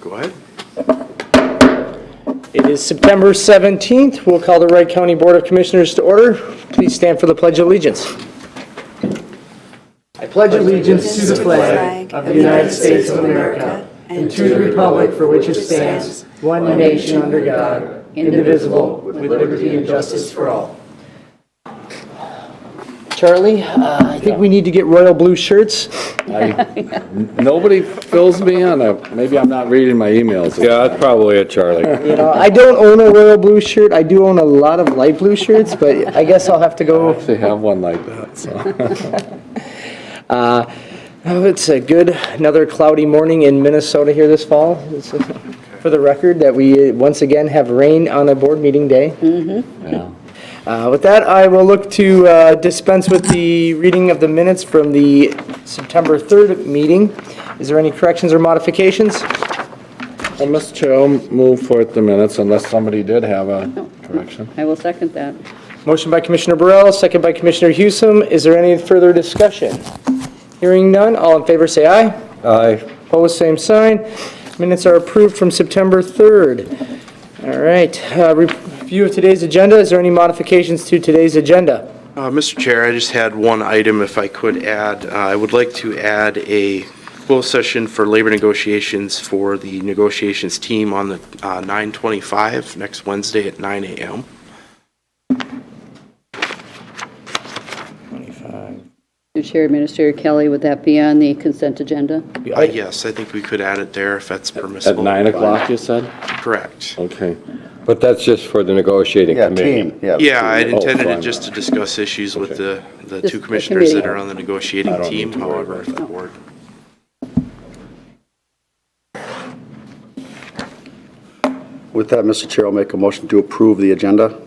Go ahead. It is September 17th. We'll call the Wright County Board of Commissioners to order. Please stand for the Pledge of Allegiance. I pledge allegiance to the flag of the United States of America and to the republic for which it stands, one nation under God, indivisible, with liberty and justice for all. Charlie, I think we need to get royal blue shirts. Nobody fills me in. Maybe I'm not reading my emails. Yeah, that's probably it, Charlie. You know, I don't own a royal blue shirt. I do own a lot of light blue shirts, but I guess I'll have to go. I actually have one like that, so. It's a good, another cloudy morning in Minnesota here this fall. It's, for the record, that we once again have rain on a board meeting day. Yeah. With that, I will look to dispense with the reading of the minutes from the September 3rd meeting. Is there any corrections or modifications? Well, Mr. Chair, I'll move forth the minutes unless somebody did have a correction. I will second that. Motion by Commissioner Burrell, second by Commissioner Hewsome. Is there any further discussion? Hearing none, all in favor say aye. Aye. Opposed, same sign. Minutes are approved from September 3rd. All right, review of today's agenda. Is there any modifications to today's agenda? Mr. Chair, I just had one item if I could add. I would like to add a closed session for labor negotiations for the negotiations team on the 9/25, next Wednesday at 9 a.m. 25. Through Chair Administrator Kelly, would that be on the consent agenda? Yes, I think we could add it there if that's At permissible. 9 o'clock, you said? Correct. Okay. But that's just for the negotiating committee. Yeah, I intended fine. it just to discuss issues with the Just two the commissioners that committee. are on the negotiating I don't team, need to worry however, about if the board. With that, Mr. Chair, I'll make a motion to approve the agenda.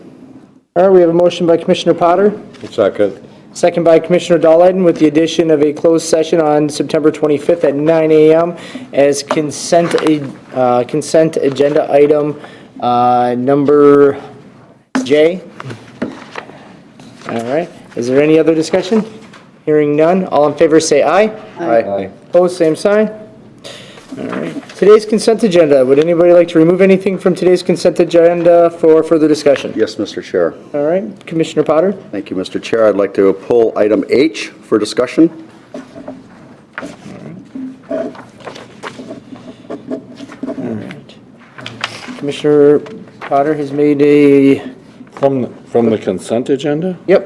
All right, we have a motion by Commissioner Potter, Second. second by Commissioner Dahlheiden, with the addition of a closed session on September 25th at 9 a.m. as consent agenda item number J. All right, is there any other discussion? Hearing none, all in favor say aye. Aye. Opposed, same sign. All right, today's consent agenda. Would anybody like to remove anything from today's consent agenda for further discussion? Yes, Mr. Chair. All right, Commissioner Potter? Thank you, Mr. Chair. I'd like to pull item H for discussion. Commissioner Potter has made a, From the consent agenda? yep,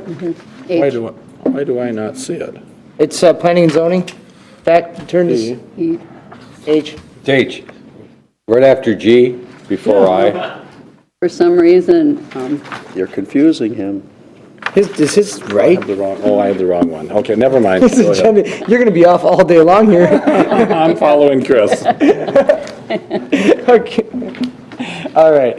Why do I not see it? it's planning and zoning. Back, turn to E. H. H. Right after G, before I. For some reason, You're confusing him. Is his I right? have the wrong, oh, I have the wrong one. Okay, never mind. His Go ahead. agenda, you're gonna be off all day long here. I'm following Chris. Okay. All right,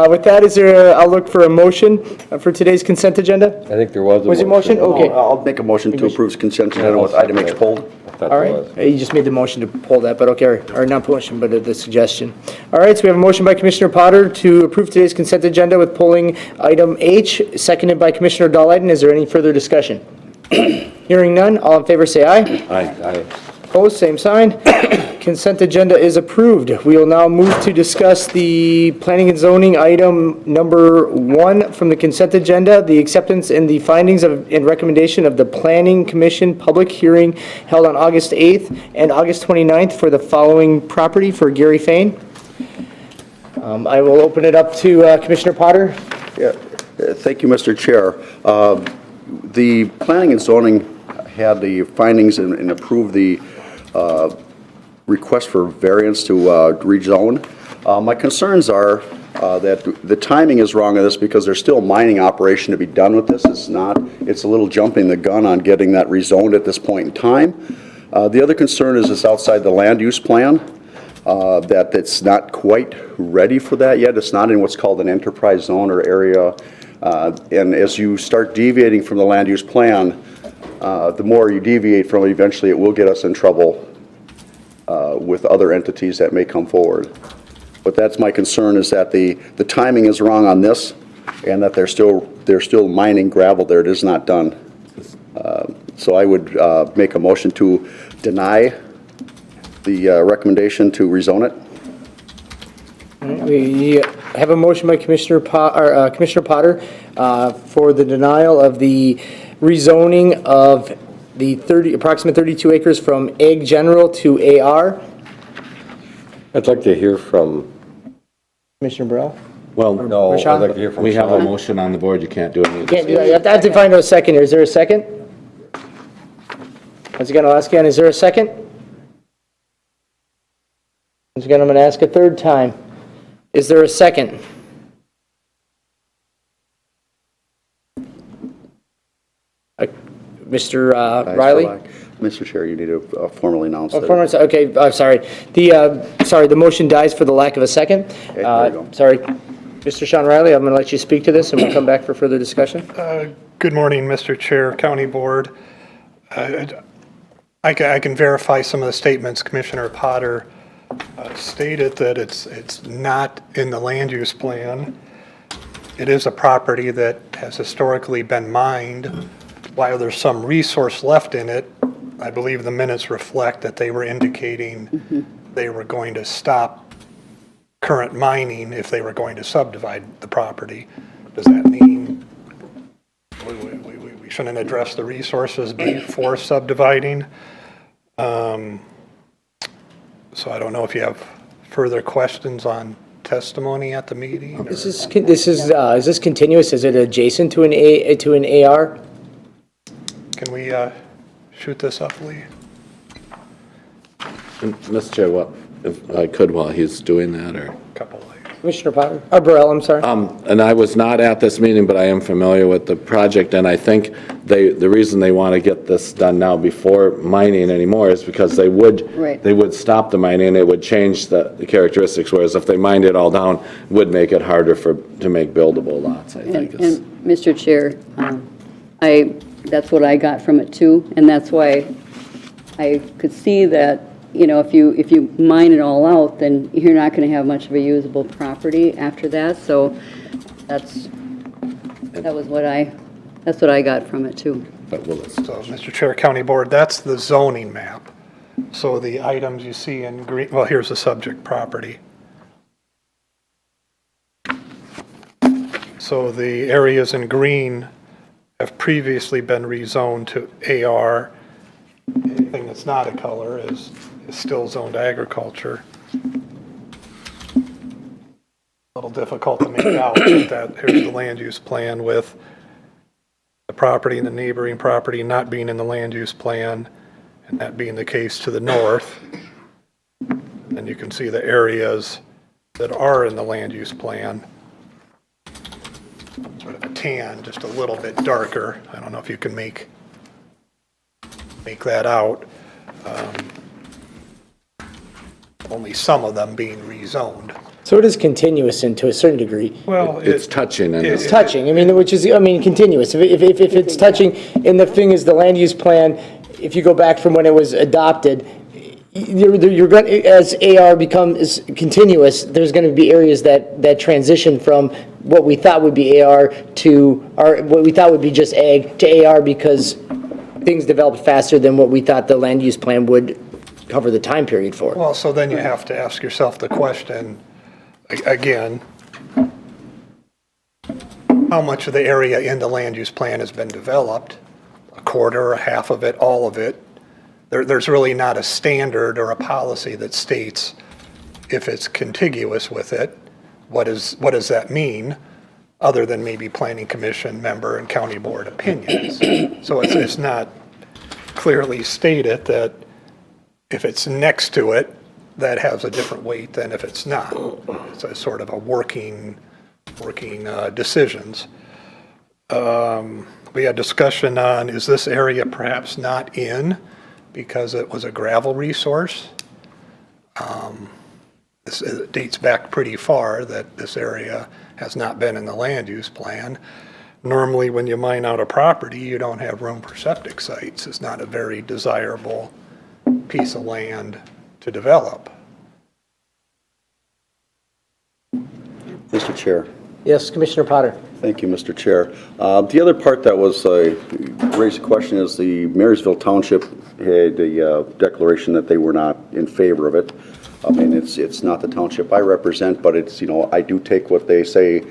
with that, I'll look for a motion for today's consent agenda. I think there was a. Was your motion? Okay. I'll make a motion to approve consent agenda with item H pulled. All right, you just made the motion to pull that, but okay, or not motion, but the suggestion. All right, so we have a motion by Commissioner Potter to approve today's consent agenda with pulling item H, seconded by Commissioner Dahlheiden. Is there any further discussion? Hearing none, all in favor say aye. Aye. Opposed, same sign. Consent agenda is approved. We will now move to discuss the planning and zoning item number 1 from the consent agenda, the acceptance and the findings of and recommendation of the Planning Commission public hearing held on August 8th and August 29th for the following property for Gary Fain. I will open it up to Commissioner Potter. Yeah. Thank you, Mr. Chair. The planning and zoning had the findings and approved the request for variance to rezone. My concerns are that the timing is wrong on this because there's still mining operation to be done with this. It's a little jumping the gun on getting that rezoned at this point in time. The other concern is it's outside the land use plan, that it's not quite ready for that yet. It's not in what's called an enterprise zone or area. And as you start deviating from the land use plan, the more you deviate from it, eventually it will get us in trouble with other entities that may come forward. But that's my concern, is that the timing is wrong on this, and that they're still mining gravel there. It is not done. So I would make a motion to deny the recommendation to rezone it. We have a motion by Commissioner Potter for the denial of the rezoning of the approximate 32 acres from Ag General to AR. I'd like to hear from, Commissioner Burrell? Well, no, I'd Rashawn? like to hear from we have a Sean. motion on the board, you can't do anything. Can't do that. You have to find a second. Is there a second? Once again, I'll ask again, is there a second? Once again, I'm going to ask a third time. Is there a second? Mr. Riley? Mr. Chair, you need to formally announce Oh, that. Okay, sorry. The motion dies for the lack of a second. there you go. Sorry. Mr. Sean Riley, I'm going to let you speak to this, and we'll come back for further discussion. Good morning, Mr. Chair, County Board. I can verify some of the statements Commissioner Potter stated, that it's not in the land use plan. It is a property that has historically been mined. While there's some resource left in it, I believe the minutes reflect that they were indicating they were going to stop current mining if they were going to subdivide the property. Does that mean we shouldn't address the resources before subdividing? So I don't know if you have further questions on testimony at the meeting? Is this continuous? Is it adjacent to an AR? Can we shoot this up, Lee? And, Mr. Chair, what, if I could while he's doing that, or? Couple of Commissioner Potter? Burrell, I'm sorry. And I was not at this meeting, but I am familiar with the project, and I think the reason they want to get this done now before mining anymore is because they would Right. stop the mining, it would change the characteristics, whereas if they mined it all down, it would make it harder to make buildable lots, I think. And Mr. Chair, that's what I got from it too, and that's why I could see that, if you mine it all out, then you're not going to have much of a usable property after that, so that's what I got from it too. But we'll listen. So, Mr. Chair, County Board, that's the zoning map. So the items you see in green, well, here's the subject property. So the areas in green have previously been rezoned to AR. Anything that's not a color is still zoned agriculture. A little difficult to make out, but here's the land use plan with the property and the neighboring property not being in the land use plan, and that being the case to the north. And you can see the areas that are in the land use plan. Sort of a tan, just a little bit darker. I don't know if you can make that out. Only some of them being rezoned. So it is continuous to a certain degree. Well, It's touching, and It's touching, continuous. If it's touching, and the thing is, the land use plan, if you go back from when it was adopted, you're going, as AR becomes continuous, there's going to be areas that transition from what we thought would be AR what we thought would be just ag to AR, because things developed faster than what we thought the land use plan would cover the time period for. well, so then you have to ask yourself the question, again, how much of the area in the land use plan has been developed? A quarter, a half of it, all of it? There's really not a standard or a policy that states if it's contiguous with it, what does that mean, other than maybe planning commission member and county board opinions. So it's not clearly stated that if it's next to it, that has a different weight than if it's not. It's a sort of a working decisions. We had discussion on, is this area perhaps not in because it was a gravel resource? This dates back pretty far that this area has not been in the land use plan. Normally, when you mine out a property, you don't have room for septic sites. It's not a very desirable piece of land to develop. Mr. Chair, Yes, Commissioner Potter. Thank you, Mr. Chair. The other part that was raised a question is the Marysville Township had a declaration that they were not in favor of it. I mean, it's not the township I represent, but it's, I do take what they say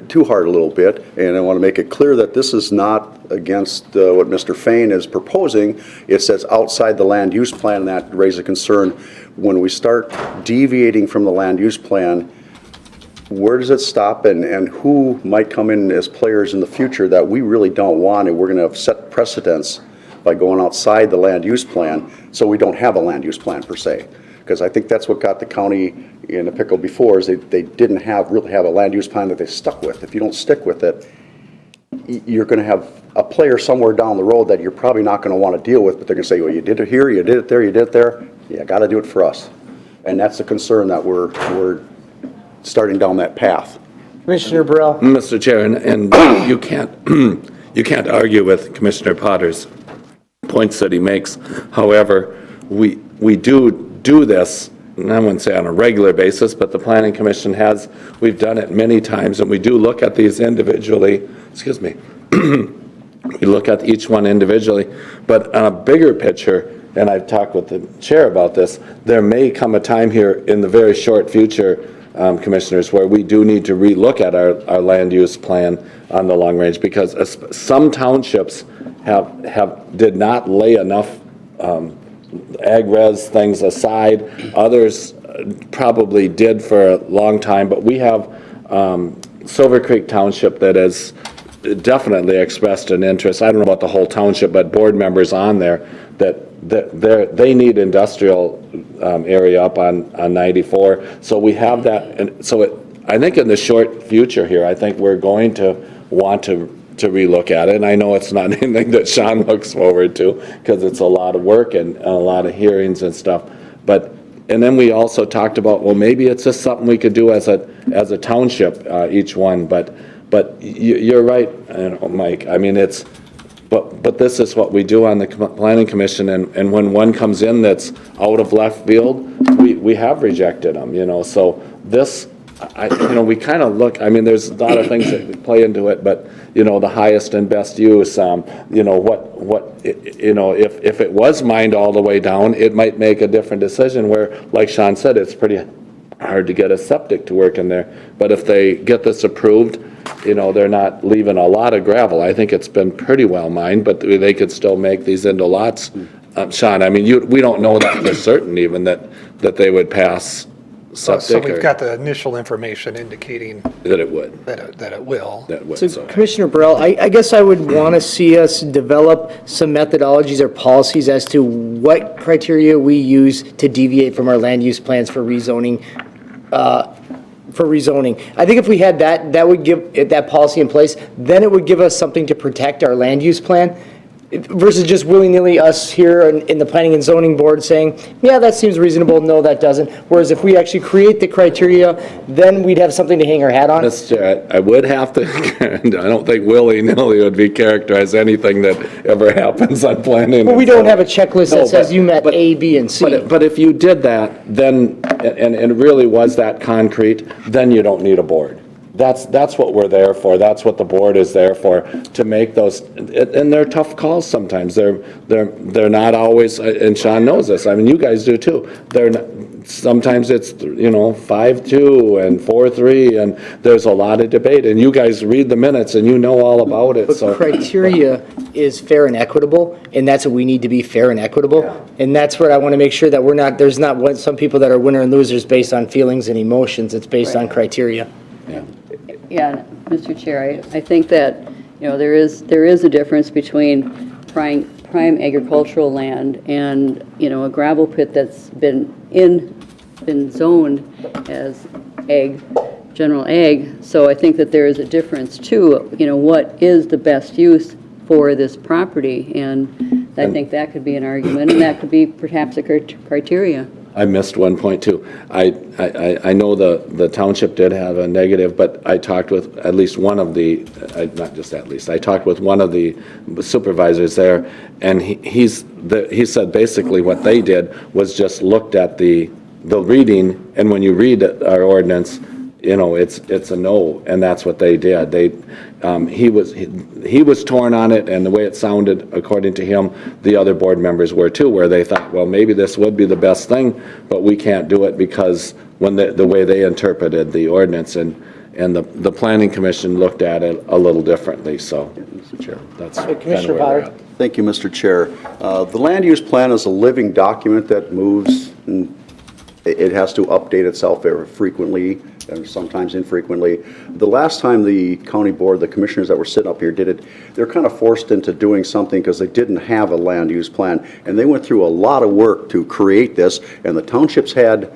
to heart a little bit, and I want to make it clear that this is not against what Mr. Fain is proposing. It says outside the land use plan, and that raises a concern. When we start deviating from the land use plan, where does it stop, and who might come in as players in the future that we really don't want, and we're going to set precedents by going outside the land use plan, so we don't have a land use plan per se. Because I think that's what got the county in a pickle before, is they didn't really have a land use plan that they stuck with. If you don't stick with it, you're going to have a player somewhere down the road that you're probably not going to want to deal with, but they're going to say, well, you did it here, you did it there, you did it there. Yeah, got to do it for us. And that's the concern that we're starting down that path. Commissioner Burrell? Mr. Chair, and you can't, you can't argue with Commissioner Potter's points that he makes. However, we do this, and I wouldn't say on a regular basis, but the Planning Commission has, we've done it many times, and we do look at these individually, excuse me, we look at each one individually, but on a bigger picture, and I've talked with the chair about this, there may come a time here in the very short future, commissioners, where we do need to relook at our land use plan on the long range, because some townships did not lay enough ag-res things aside. Others probably did for a long time, but we have Silver Creek Township that has definitely expressed an interest. I don't know about the whole township, but board members on there that they need industrial area up on 94. So we have that, and so I think in the short future here, I think we're going to want to relook at it. And I know it's not anything that Sean looks forward to, because it's a lot of work and a lot of hearings and stuff. And then we also talked about, well, maybe it's just something we could do as a township, each one. But you're right, Mike. I mean, but this is what we do on the Planning Commission, and when one comes in that's out of left field, we have rejected them, so this, we kind of look, I mean, there's a lot of things that play into it, but, the highest and best use, if it was mined all the way down, it might make a different decision where, like Sean said, it's pretty hard to get a septic to work in there, but if they get this approved, they're not leaving a lot of gravel. I think it's been pretty well mined, but they could still make these into lots. Sean, I mean, we don't know that for certain even that they would pass septic. So we've got the initial information indicating that it would. that it will. That would. So Commissioner Burrell, I guess I would want to see us develop some methodologies or policies as to what criteria we use to deviate from our land use plans for rezoning. I think if we had that would give that policy in place, then it would give us something to protect our land use plan versus just willy-nilly us here in the Planning and Zoning Board saying, yeah, that seems reasonable, no, that doesn't. Whereas if we actually create the criteria, then we'd have something to hang our hat on. I would have to, I don't think willy-nilly would be characterized anything that ever happens on planning. But we don't have a checklist that says you met but- A, B, and C. But if you did that, then, and it really was that concrete, then you don't need a board. That's what we're there for. That's what the board is there for, to make those, and they're tough calls sometimes. They're not always, and Sean knows this, I mean, you guys do too. Sometimes it's, 5-2 and 4-3, and there's a lot of debate, and you guys read the minutes and you know all about it, so. But criteria is fair and equitable, and that's what we need to be, fair and equitable. And that's what I want to make sure that there's not some people that are winner and losers based on feelings and emotions. It's based on criteria. Yeah, Mr. Chair, I think that, there is a difference between prime agricultural land and, a gravel pit that's been zoned as general ag. So I think that there is a difference too, what is the best use for this property? And I think that could be an argument, and that could be perhaps a criteria. I missed one point too. I know the township did have a negative, but I talked with at least one of the, not just at least, I talked with one of the supervisors there, and he said basically what they did was just looked at the reading, and when you read our ordinance, you know, it's a no, and that's what they did. He was torn on it, and the way it sounded, according to him, the other board members were too, where they thought, well, maybe this would be the best thing, but we can't do it because when the way they interpreted the ordinance, and the planning commission looked at it a little differently, so. Mr. Chair. That's kind of Commissioner where we're Potter? at. Thank you, Mr. Chair. The land use plan is a living document that moves, and it has to update itself very frequently, and sometimes infrequently. The last time the county board, the commissioners that were sitting up here did it, they're kind of forced into doing something because they didn't have a land use plan. And they went through a lot of work to create this, and the townships had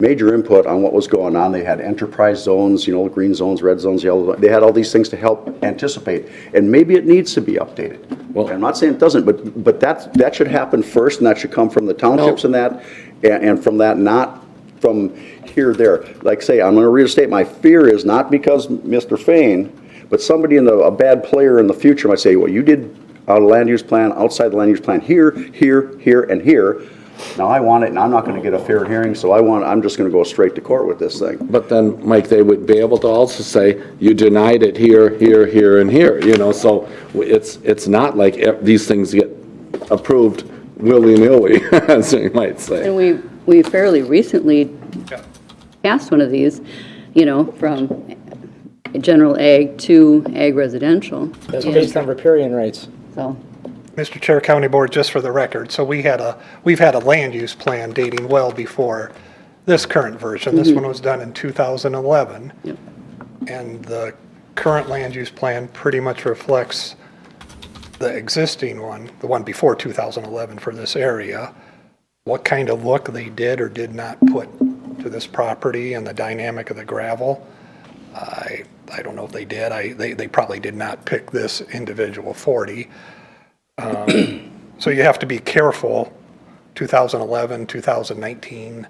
major input on what was going on. They had enterprise zones, you know, green zones, red zones, yellow. They had all these things to help anticipate. And maybe it needs to be updated. Well, I'm not saying it doesn't, but that should happen first, and that should come from the townships and that, and from that, not from here, there. Like say, I'm gonna restate, my fear is not because Mr. Fain, but somebody a bad player in the future might say, well, you did a land use plan, outside the land use plan, here, and here. Now I want it, and I'm not gonna get a fair hearing, so I'm just gonna go straight to court with this thing. But then, Mike, they would be able to also say, you denied it here, and here, you know, so it's not like these things get approved willy-nilly, as you might say. And we fairly recently passed one of these, you know, from general ag to ag residential. That's based on riparian rights. So, Mr. Chair, County Board, just for the record, so we've had a land use plan dating well before this current version. This one was done in 2011. Yep. And the current land use plan pretty much reflects the existing one, the one before 2011 for this area. What kind of look they did or did not put to this property and the dynamic of the gravel, I don't know if they did. They probably did not pick this individual 40. So you have to be careful, 2011, 2019,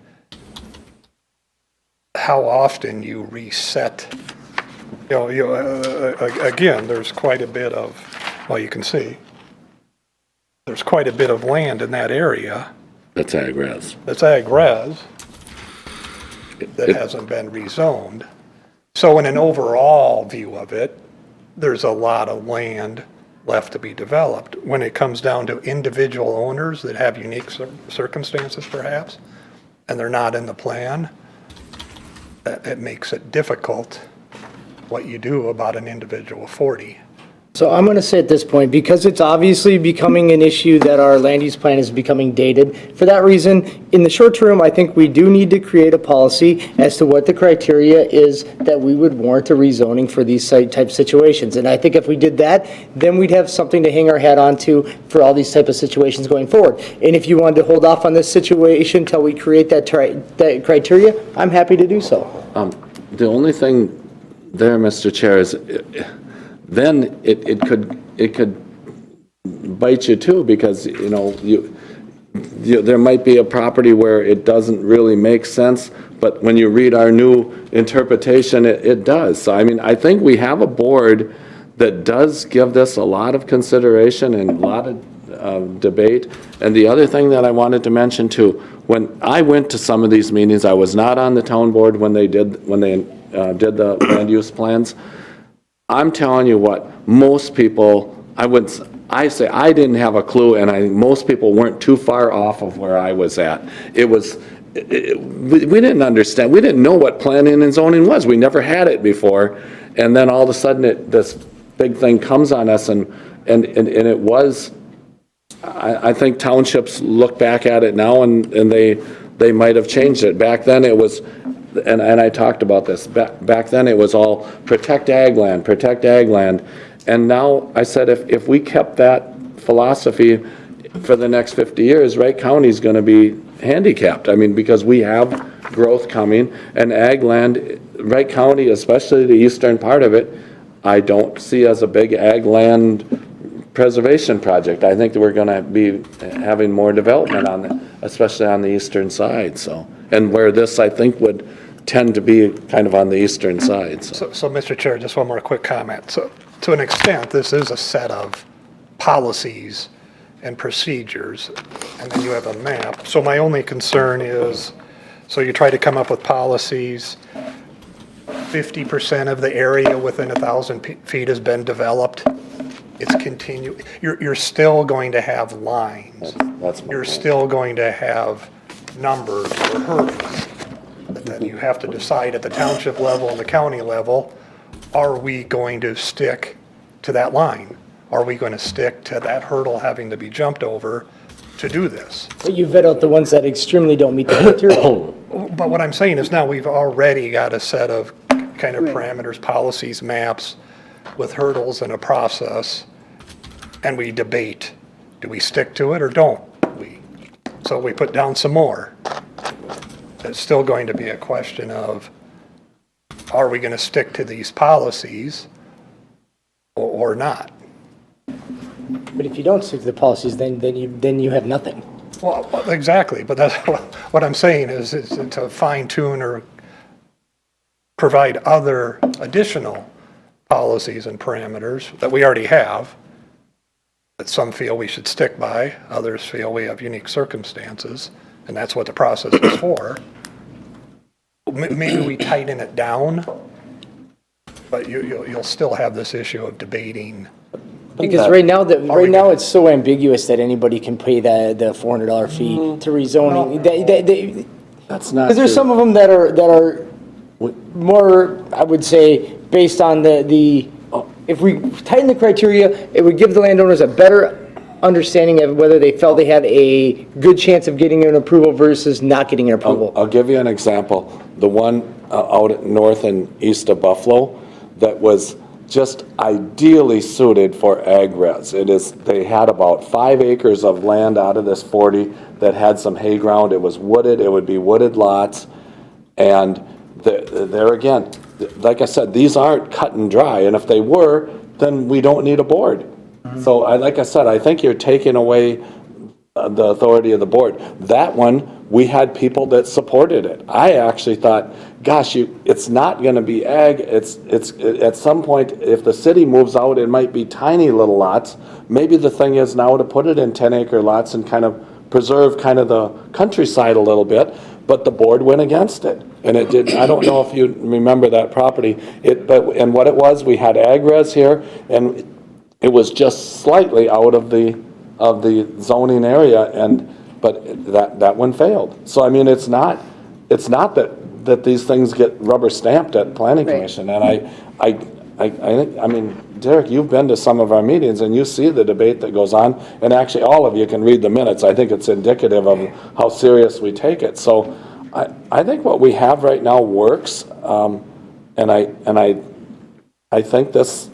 how often you reset. Again, there's quite a bit of, well, you can see, there's quite a bit of land in that area That's ag-res. that's ag-res that hasn't been rezoned. So in an overall view of it, there's a lot of land left to be developed. When it comes down to individual owners that have unique circumstances perhaps, and they're not in the plan, it makes it difficult what you do about an individual 40. So I'm going to say at this point, because it's obviously becoming an issue that our land use plan is becoming dated, for that reason, in the short term, I think we do need to create a policy as to what the criteria is that we would warrant a rezoning for these type situations. And I think if we did that, then we'd have something to hang our hat on to for all these type of situations going forward. And if you wanted to hold off on this situation till we create that criteria, I'm happy to do so. The only thing there, Mr. Chair, is then it could bite you too, because, you know, there might be a property where it doesn't really make sense, but when you read our new interpretation, it does. So, I mean, I think we have a board that does give this a lot of consideration and a lot of debate. And the other thing that I wanted to mention too, when I went to some of these meetings, I was not on the town board when they did the land use plans. I'm telling you what, most people, I say I didn't have a clue, and most people weren't too far off of where I was at. We didn't understand, we didn't know what planning and zoning was. We never had it before, and then all of a sudden this big thing comes on us, and it was, I think townships look back at it now, and they might have changed it. Back then it was, and I talked about this, back then it was all protect ag land. And now I said, if we kept that philosophy for the next 50 years, Wright County's going to be handicapped. I mean, because we have growth coming, and ag land, Wright County, especially the eastern part of it, I don't see as a big ag land preservation project. I think that we're going to be having more development especially on the eastern side. So, and where this, I think, would tend to be kind of on the eastern side. So, Mr. Chair, just one more quick comment. So to an extent, this is a set of policies and procedures, and then you have a map. So my only concern is, so you try to come up with policies, 50% of the area within 1,000 feet has been developed, it's you're still going to have lines. That's my You're point. still going to have numbers or hurdles. But then you have to decide at the township level and the county level, are we going to stick to that line? Are we going to stick to that hurdle having to be jumped over to do this? But you vet out the ones that extremely don't meet the criteria. But what I'm saying is now we've already got a set of kind of Right. parameters, policies, maps with hurdles and a process, and we debate, do we stick to it or don't we? So we put down some more. It's still going to be a question of, are we going to stick to these policies or not? But if you don't stick to the policies, then you have nothing. Well, exactly, but that's what I'm saying is to fine tune or provide other additional policies and parameters that we already have, that some feel we should stick by, others feel we have unique circumstances, and that's what the process is for. Maybe we tighten it down, but you'll still have this issue of debating. Because right now, it's so ambiguous that anybody can pay the $400 fee to rezoning. That's not Because there's true. some of them that are more, I would say, based on if we tighten the criteria, it would give the landowners a better understanding of whether they felt they had a good chance of getting an approval versus not getting an approval. I'll give you an example. The one out at north and east of Buffalo that was just ideally suited for ag res. They had about 5 acres of land out of this 40 that had some hay ground. It was wooded, it would be wooded lots. And there again, like I said, these aren't cut and dry. And if they were, then we don't need a board. So like I said, I think you're taking away the authority of the board. That one, we had people that supported it. I actually thought, gosh, it's not going to be ag. It's at some point, if the city moves out, it might be tiny little lots. Maybe the thing is now to put it in 10-acre lots and kind of preserve kind of the countryside a little bit. But the board went against it, and it did. I don't know if you remember that property. And what it was, we had ag res here, and it was just slightly out of the zoning area, but that one failed. So I mean, it's not that these things get rubber stamped at planning Right. commission. And I mean, Derek, you've been to some of our meetings and you see the debate that goes on, and actually all of you can read the minutes. I think it's indicative of how serious we take it. So I think what we have right now works, and I think this.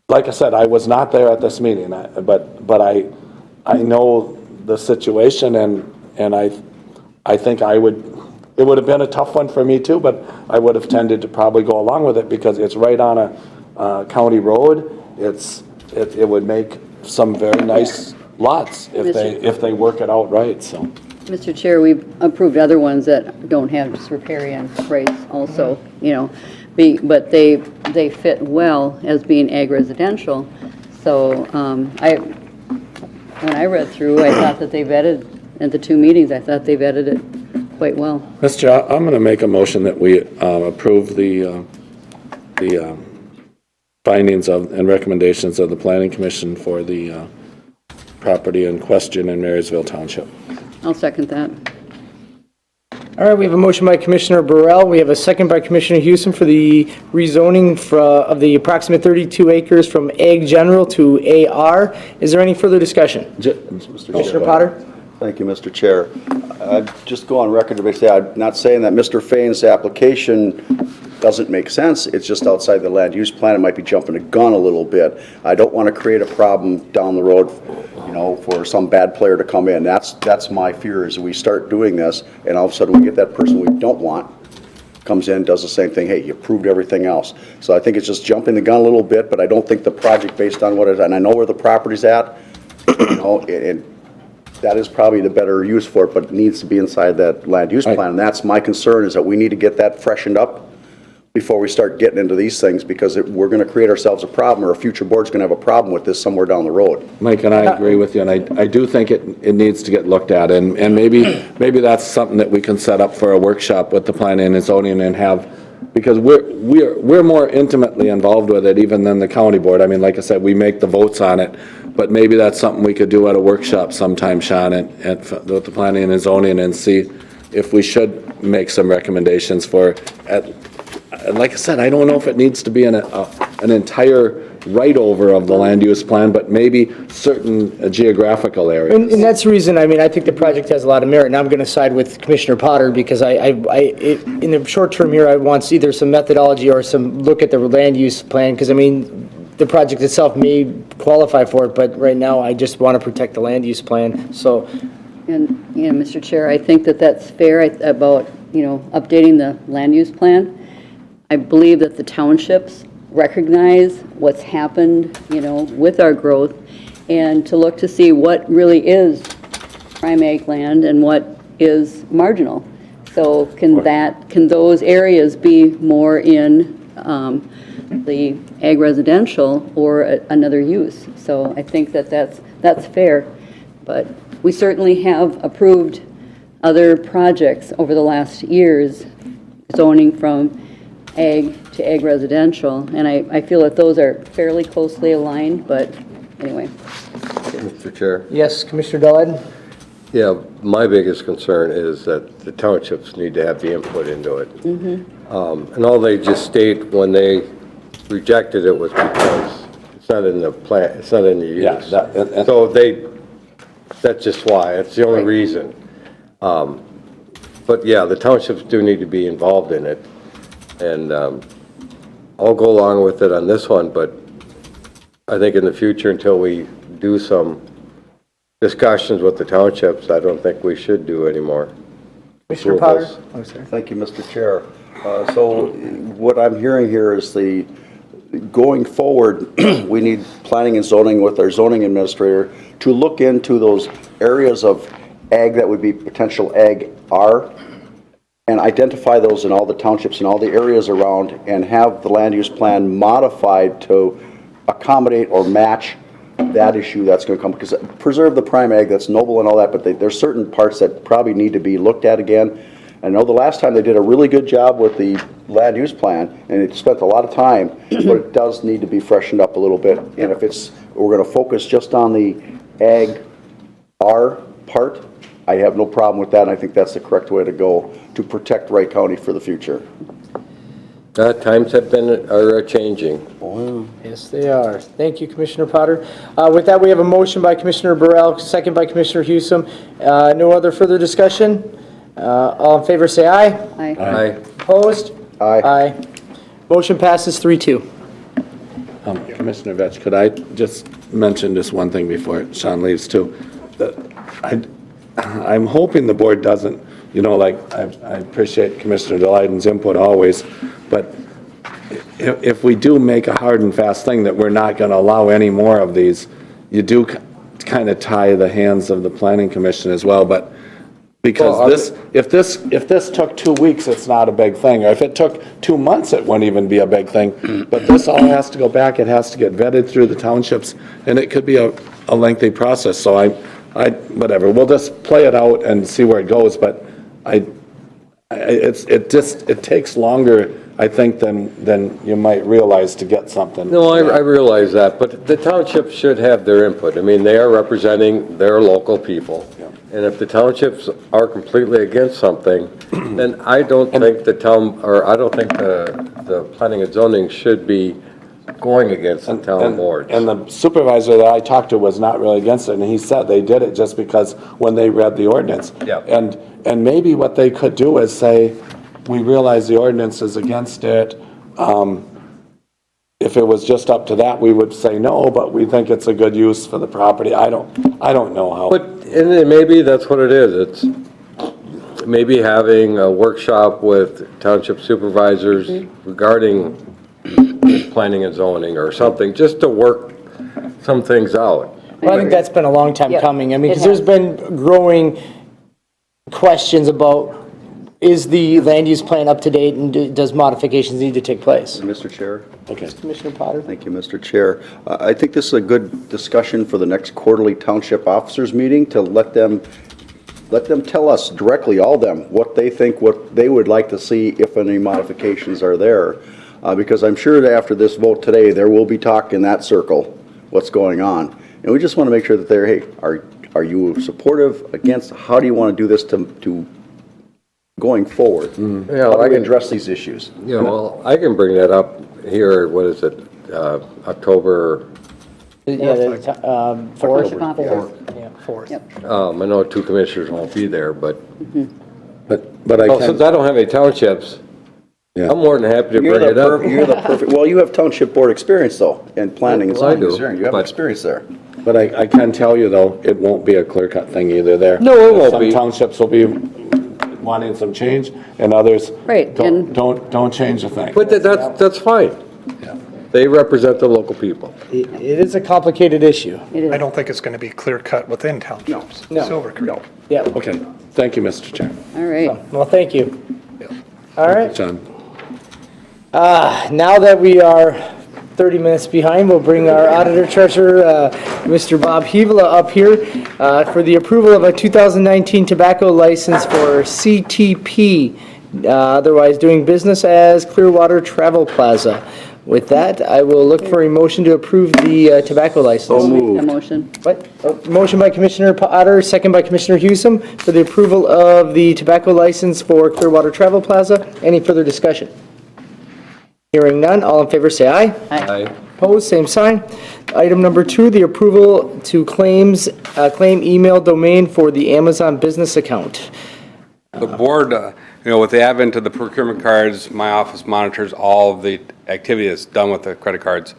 Like I said, I was not there at this meeting, but I know the situation, and I think it would have been a tough one for me too, but I would have tended to probably go along with it because it's right on a county road. It would make some very nice lots if they work it out right, so. Mr. Chair, we've approved other ones that don't have just riparian rights also, but they fit well as being ag residential. So when I read through, I thought that they vetted, at the 2 meetings, I thought they vetted it quite well. Mr. I'm going to make a motion that we approve the findings and recommendations of the Planning Commission for the property in question in Marysville Township. I'll second that. All right, we have a motion by Commissioner Burrell. We have a second by Commissioner Houston for the rezoning of the approximate 32 acres from Ag General to AR. Is there any further discussion? Commissioner Potter? Thank you, Mr. Chair. I'd just go on record to say, I'm not saying that Mr. Fain's application doesn't make sense. It's just outside the land use plan. It might be jumping the gun a little bit. I don't want to create a problem down the road, for some bad player to come in. That's my fear, is we start doing this and all of a sudden we get that person we don't want, comes in, does the same thing. Hey, you proved everything else. So I think it's just jumping the gun a little bit, but I don't think the project based on what it is, and I know where the property's at, and that is probably the better use for it, but it needs to be inside that land use plan. And that's my concern, is that we need to get that freshened up before we start getting into these things, because we're going to create ourselves a problem, or a future board's going to have a problem with this somewhere down the road. Mike, and I agree with you, and I do think it needs to get looked at, and maybe that's something that we can set up for a workshop with the planning and zoning and have because we're more intimately involved with it even than the county board. I mean, like I said, we make the votes on it, but maybe that's something we could do at a workshop sometime, Sean, with the planning and zoning, and see if we should make some recommendations for, like I said, I don't know if it needs to be an entire write-over of the land use plan, but maybe certain geographical areas. And that's the reason, I mean, I think the project has a lot of merit, and I'm going to side with Commissioner Potter, because in the short term here, I want either some methodology or some look at the land use plan, because, I mean, the project itself may qualify for it, but right now, I just want to protect the land use plan, so. And, Mr. Chair, I think that that's fair about, updating the land use plan. I believe that the townships recognize what's happened, with our growth, and to look to see what really is prime ag land and what is marginal. So can those areas be more in the ag residential or another use? So I think that that's fair, but we certainly have approved other projects over the last years, zoning from ag to ag residential, and I feel that those are fairly closely aligned, but anyway. Mr. Chair. Yes, Commissioner Deloiden? Yeah, my biggest concern is that the townships need to have the input into it. And all they just state when they rejected it was because it's not in the plan, it's not in the use. Yeah, So that's just why, it's the only reason. But yeah, the townships do need to be involved in it. And I'll go along with it on this one, but I think in the future, until we do some discussions with the townships, I don't think we should do anymore. Commissioner Potter? Approvals. Oh, sorry. Thank you, Mr. Chair. So what I'm hearing here is going forward, we need planning and zoning with our zoning administrator to look into those areas of ag that would be potential ag R, and identify those in all the townships and all the areas around, and have the land use plan modified to accommodate or match that issue that's going to come, because preserve the prime ag, that's noble and all that, but there's certain parts that probably need to be looked at again. I know the last time they did a really good job with the land use plan, and it spent a lot of time, but it does need to be freshened up a little bit. And if we're going to focus just on the ag R part, I have no problem with that, and I think that's the correct way to go to protect Wright County for the future. Times are changing. Yes, they are. Thank you, Commissioner Potter. With that, we have a motion by Commissioner Burrell, second by Commissioner Hewsome. No other further discussion? All in favor, say aye. Aye. Aye. Opposed? Aye. Aye. Motion passes 3-2. Commissioner Vetch, could I just mention just one thing before Sean leaves too? I'm hoping the board doesn't, I appreciate Commissioner Deleiden's input always, but if we do make a hard and fast thing that we're not going to allow any more of these, you do kind of tie the hands of the planning commission as well, but because if this took 2 weeks, it's not a big thing, or if it took 2 months, it wouldn't even be a big thing, but this all has to go back, it has to get vetted through the townships, and it could be a lengthy process, so whatever, we'll just play it out and see where it goes, but it takes longer, I think, than you might realize to get something. No, I realize that, but the townships should have their input. I mean, they are representing their local people. And if the townships are completely against something, then I don't think the planning and zoning should be going against the town boards. And the supervisor that I talked to was not really against it, and he said they did it just because when they read the ordinance. Yeah. And maybe what they could do is say, we realize the ordinance is against it. If it was just up to that, we would say no, but we think it's a good use for the property. I don't know how. And then maybe that's what it is. It's maybe having a workshop with township supervisors regarding planning and zoning or something, just to work some things out. Well, I think that's been a long time Yep, coming. I mean, it because there's has. been growing questions about, is the land use plan up to date, and does modifications need to take place? Mr. Chair? Okay. Commissioner Potter? Thank you, Mr. Chair. I think this is a good discussion for the next quarterly township officers meeting, to let them let them tell us directly, all of them, what they think, what they would like to see if any modifications are there. Because I'm sure that after this vote today, there will be talk in that circle, what's going on. And we just want to make sure that they're, hey, are you supportive, against, how do you want to do this to going forward? Yeah, How do I we can- address these issues? Yeah, well, I can bring that up here, what is it, October, Yeah, fourth. Yeah. Fourth. Yep. I know 2 commissioners won't be there, but, But I well, since can, I don't have any townships, yeah. I'm more than happy to You're bring it up. you're the perfect, well, you have township board experience though, in planning and Well, I zoning. do, Sure, you have but- experience there. But I can tell you, though, it won't be a clear-cut thing either there. No, it won't be. Some townships will be wanting some change, and others Right, and- don't change a thing. But that's fine. They represent the local people. It is a complicated issue. It is. I don't think it's going to be clear cut within townships. No. Silver Creek. Yeah. Okay, thank you, Mr. Chair. All right. Well, thank you. All right. John. Now that we are 30 minutes behind, we'll bring our auditor treasurer, Mr. Bob Hevela, up here for the approval of a 2019 tobacco license for CTP, otherwise doing business as Clearwater Travel Plaza. With that, I will look for a motion to approve the tobacco license. A motion. What? Motion by Commissioner Potter, second by Commissioner Hewsome for the approval of the tobacco license for Clearwater Travel Plaza. Any further discussion? Hearing none, all in favor say aye. I Opposed, same sign. Item number 2, the approval to claim email domain for the Amazon business account. The board, with the advent of the procurement cards, my office monitors all of the activity that's done with the credit cards.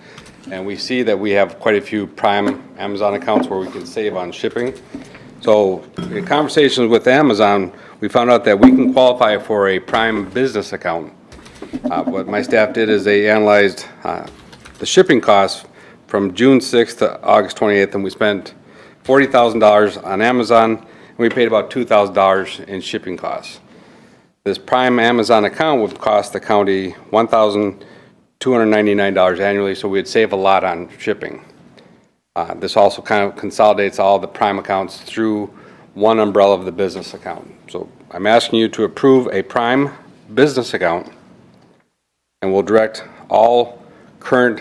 And we see that we have quite a few Prime Amazon accounts where we can save on shipping. So in conversations with Amazon, we found out that we can qualify for a Prime business account. What my staff did is they analyzed the shipping costs from June 6th to August 28th, and we spent $40,000 on Amazon, and we paid about $2,000 in shipping costs. This Prime Amazon account would cost the county $1,299 annually, so we'd save a lot on shipping. This also kind of consolidates all the Prime accounts through one umbrella of the business account. So I'm asking you to approve a Prime business account, and we'll direct all current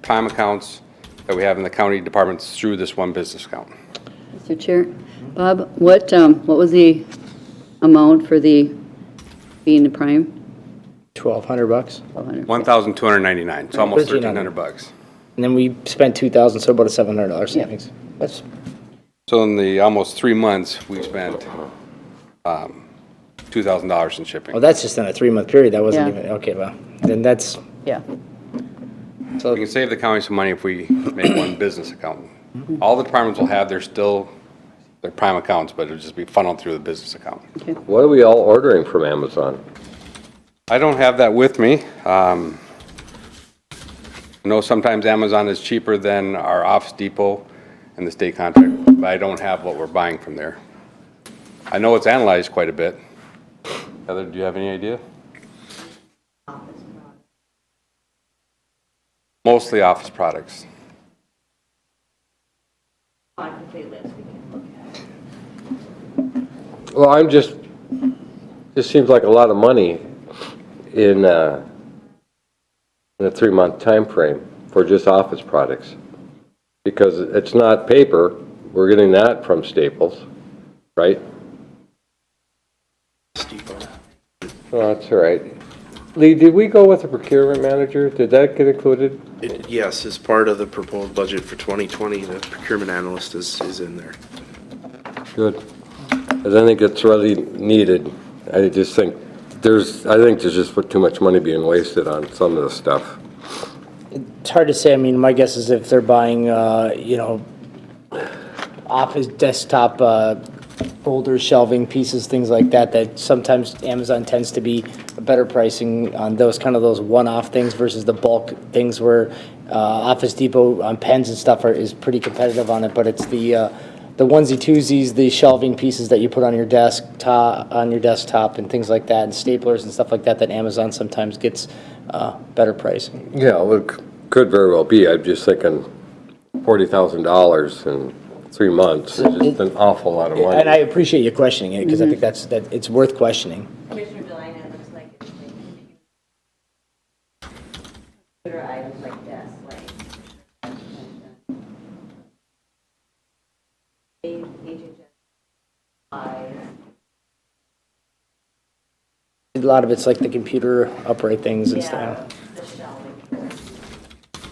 Prime accounts that we have in the county departments through this one business account. Mr. Chair, Bob, what was the amount for being the Prime? $1,200. 1,200. $1,299, so almost $1,300. And then we spent $2,000, so about a $700 savings. That's, So in the almost 3 months, we spent $2,000 in shipping. oh, that's just in a 3-month period. That wasn't Yeah. even, okay, well, then that's, Yeah. We can save the county some money if we make one business account. All the departments will have their Prime accounts, but it'll just be funneled through the business account. What are we all ordering from Amazon? I don't have that with me. I know sometimes Amazon is cheaper than our Office Depot and the state contract, but I don't have what we're buying from there. I know it's analyzed quite a bit. Heather, do you have any idea? Mostly office products. Well, this seems like a lot of money in a 3-month time frame for just office products. Because it's not paper, we're getting that from Staples, right? Oh, that's all right. Lee, did we go with a procurement manager? Did that get included? Yes, as part of the proposed budget for 2020, the procurement analyst is in there. Good. Because I think it's really needed. I think there's just too much money being wasted on some of this stuff. it's hard to say. I mean, my guess is if they're buying, office desktop, folders, shelving pieces, things like that, that sometimes Amazon tends to be a better pricing on those those one-off things versus the bulk things where Office Depot on pens and stuff is pretty competitive on it, but it's the onesie twosies, the shelving pieces that you put on your desktop and things like that, and staplers and stuff like that, that Amazon sometimes gets better pricing. Yeah, well, it could very well be. I'm just thinking $40,000 and 3 months is just an awful lot of money. And I appreciate you questioning it, because I think that it's worth questioning. Commissioner Deline, it looks like it's like computer items like this, like HHS supplies. A lot of it's like the computer upright things and stuff. The shelving.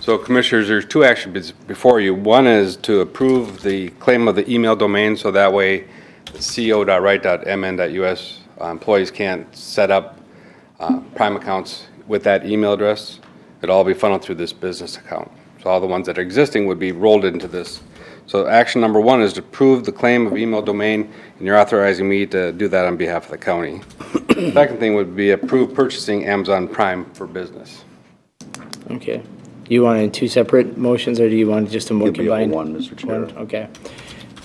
So Commissioners, there's two actions before you. One is to approve the claim of the email domain, so that way co.wright.mn.us employees can't set up Prime accounts with that email address. It'll all be funneled through this business account. So all the ones that are existing would be rolled into this. So action number one is to approve the claim of email domain, and you're authorizing me to do that on behalf of the county. Second thing would be approve purchasing Amazon Prime for business. Okay. You want it in two separate motions, or do you want just a more It'd be all combined? one, Mr. Chair. One? Okay.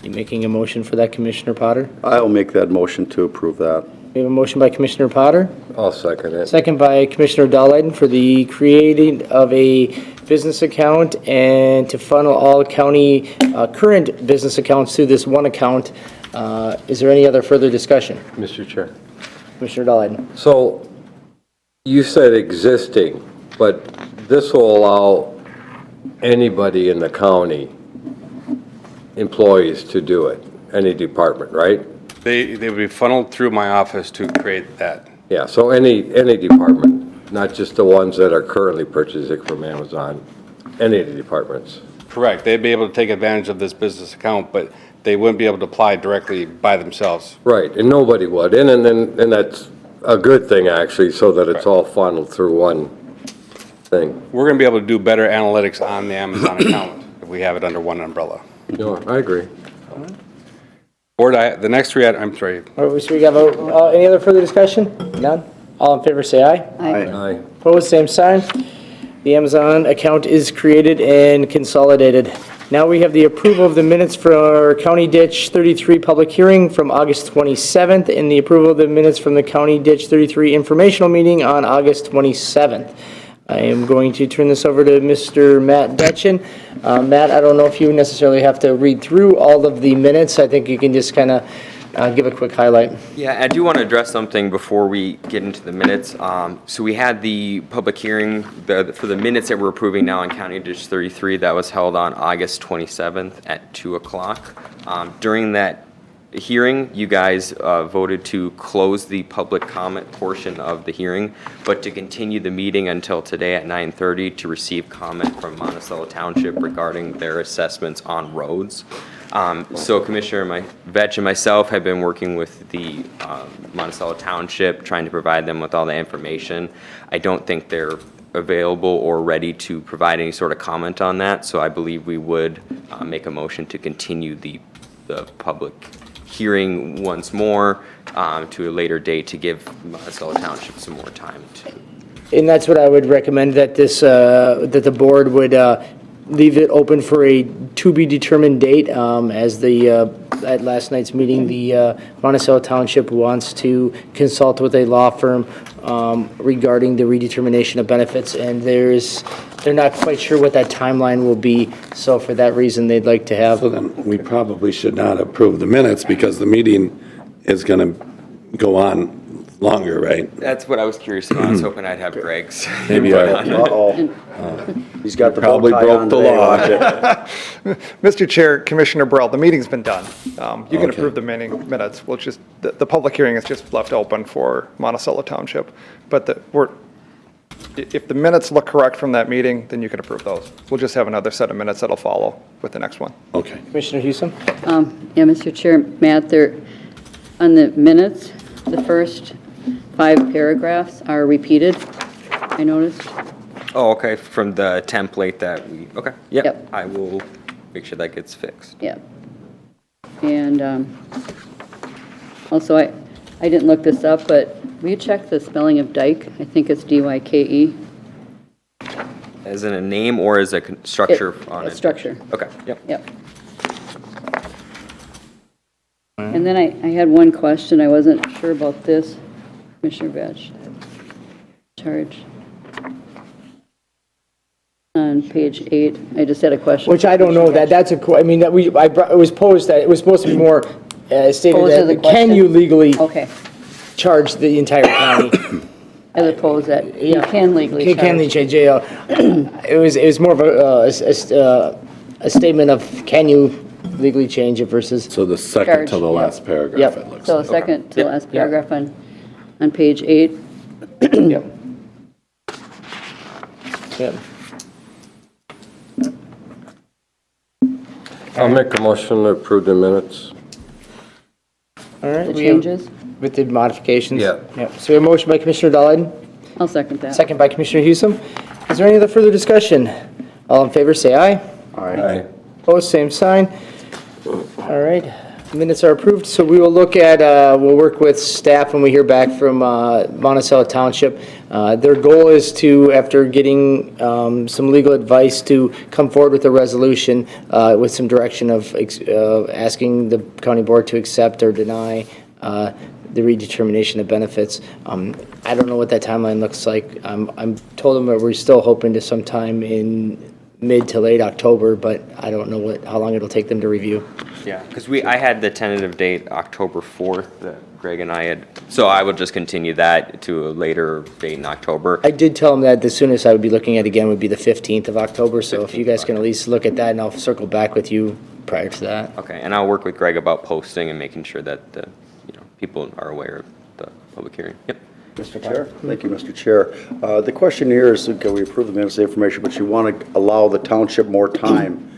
You making a motion for that, Commissioner Potter? I'll make that motion to approve that. We have a motion by Commissioner Potter, I'll second it. second by Commissioner Dahlheiden for the creating of a business account and to funnel all county current business accounts through this one account. Is there any other further discussion? Mr. Chair. Commissioner Dahlheiden? So you said existing, but this will allow anybody in the county, employees to do it, any department, right? They would be funneled through my office to create that. Yeah, so any department, not just the ones that are currently purchasing from Amazon, any of the departments. Correct. They'd be able to take advantage of this business account, but they wouldn't be able to apply directly by themselves. Right, and nobody would, and that's a good thing, actually, so that it's all funneled through one thing. We're going to be able to do better analytics on the Amazon account if we have it under one umbrella. No, I agree. Board, the next three, I'm sorry, All right, so we got any other further discussion? None? All in favor, say aye. Aye. Opposed, same sign. The Amazon account is created and consolidated. Now we have the approval of the minutes for our County Ditch 33 public hearing from August 27th and the approval of the minutes from the County Ditch 33 informational meeting on August 27th. I am going to turn this over to Mr. Matt Detchen. Matt, I don't know if you necessarily have to read through all of the minutes. I think you can just kind of give a quick highlight. Yeah, I do want to address something before we get into the minutes. So we had the public hearing for the minutes that we're approving now on County Ditch 33 that was held on August 27th at 2 o'clock. During that hearing, you guys voted to close the public comment portion of the hearing, but to continue the meeting until today at 9:30 to receive comment from Monticello Township regarding their assessments on roads. So Commissioner Vetch and myself have been working with the Monticello Township, trying to provide them with all the information. I don't think they're available or ready to provide any sort of comment on that, so I believe we would make a motion to continue the public hearing once more to a later date to give Monticello Township some more time to. And that's what I would recommend, that that the board would leave it open for a to-be-determined date. As at last night's meeting, the Monticello Township wants to consult with a law firm regarding the redetermination of benefits, and they're not quite sure what that timeline will be, so for that reason, they'd like to have. So then we probably should not approve the minutes because the meeting is going to go on longer, right? That's what I was curious about. I was hoping I'd have Greg's. Maybe input on it. Uh-oh. He's got the bow Probably tie broke on the today, law. watch it. Mr. Chair, Commissioner Burrell, the meeting's been done. You can Okay. approve the minutes. We'll just, the public hearing is just left open for Monticello Township. But if the minutes look correct from that meeting, then you can approve those. We'll just have another set of minutes that'll follow with the next one. Okay. Commissioner Hewson? Yeah, Mr. Chair, Matt, on the minutes, the first 5 paragraphs are repeated, I noticed. Oh, okay, from the template that okay, yep. Yep. I will make sure that gets fixed. Yeah. And also, I didn't look this up, but will you check the spelling of dike? I think it's D-Y-K-E. As in a name or as a structure on A it? structure. Okay, yep. Yep. And then I had one question. I wasn't sure about this, Commissioner Vetch. Charge. on page 8. I just had a question. Which I don't know, that's a, I mean, that it was posed that, it was supposed to be more stated Posed as a that, can question? you legally Okay, charge the entire county? as opposed that you Yeah. can legally Can they charge. change, it was more of a statement of, can you legally change it versus, So the second to Charge, the yeah. last paragraph, Yep. it looks So like. second to Yep. last paragraph on page 8. yep. Yep. I'll make a motion to approve the minutes. All right. The we have- changes? With the modifications? Yeah. Yep. So we have a motion by Commissioner Dahlheiden, I'll second that. second by Commissioner Husum. Is there any other further discussion? All in favor, say aye. Aye. Opposed, same sign. All right, minutes are approved, so we will look at, we'll work with staff when we hear back from Monticello Township. Their goal is to, after getting some legal advice, to come forward with a resolution with some direction of asking the county board to accept or deny the redetermination of benefits. I don't know what that timeline looks like. I'm told them that we're still hoping to sometime in mid to late October, but I don't know how long it'll take them to review. Yeah, because I had the tentative date October 4th that Greg and I had, so I will just continue that to a later date in October. I did tell them that the soonest I would be looking at again would be the 15th of October, so if you guys can at least look at that, and I'll circle back with you prior to that. Okay, and I'll work with Greg about posting and making sure that people are aware of the public hearing. Yep. Mr. Chair? Thank you, Mr. Chair. The question here is, okay, we approve the minutes of information, but you want to allow the township more time.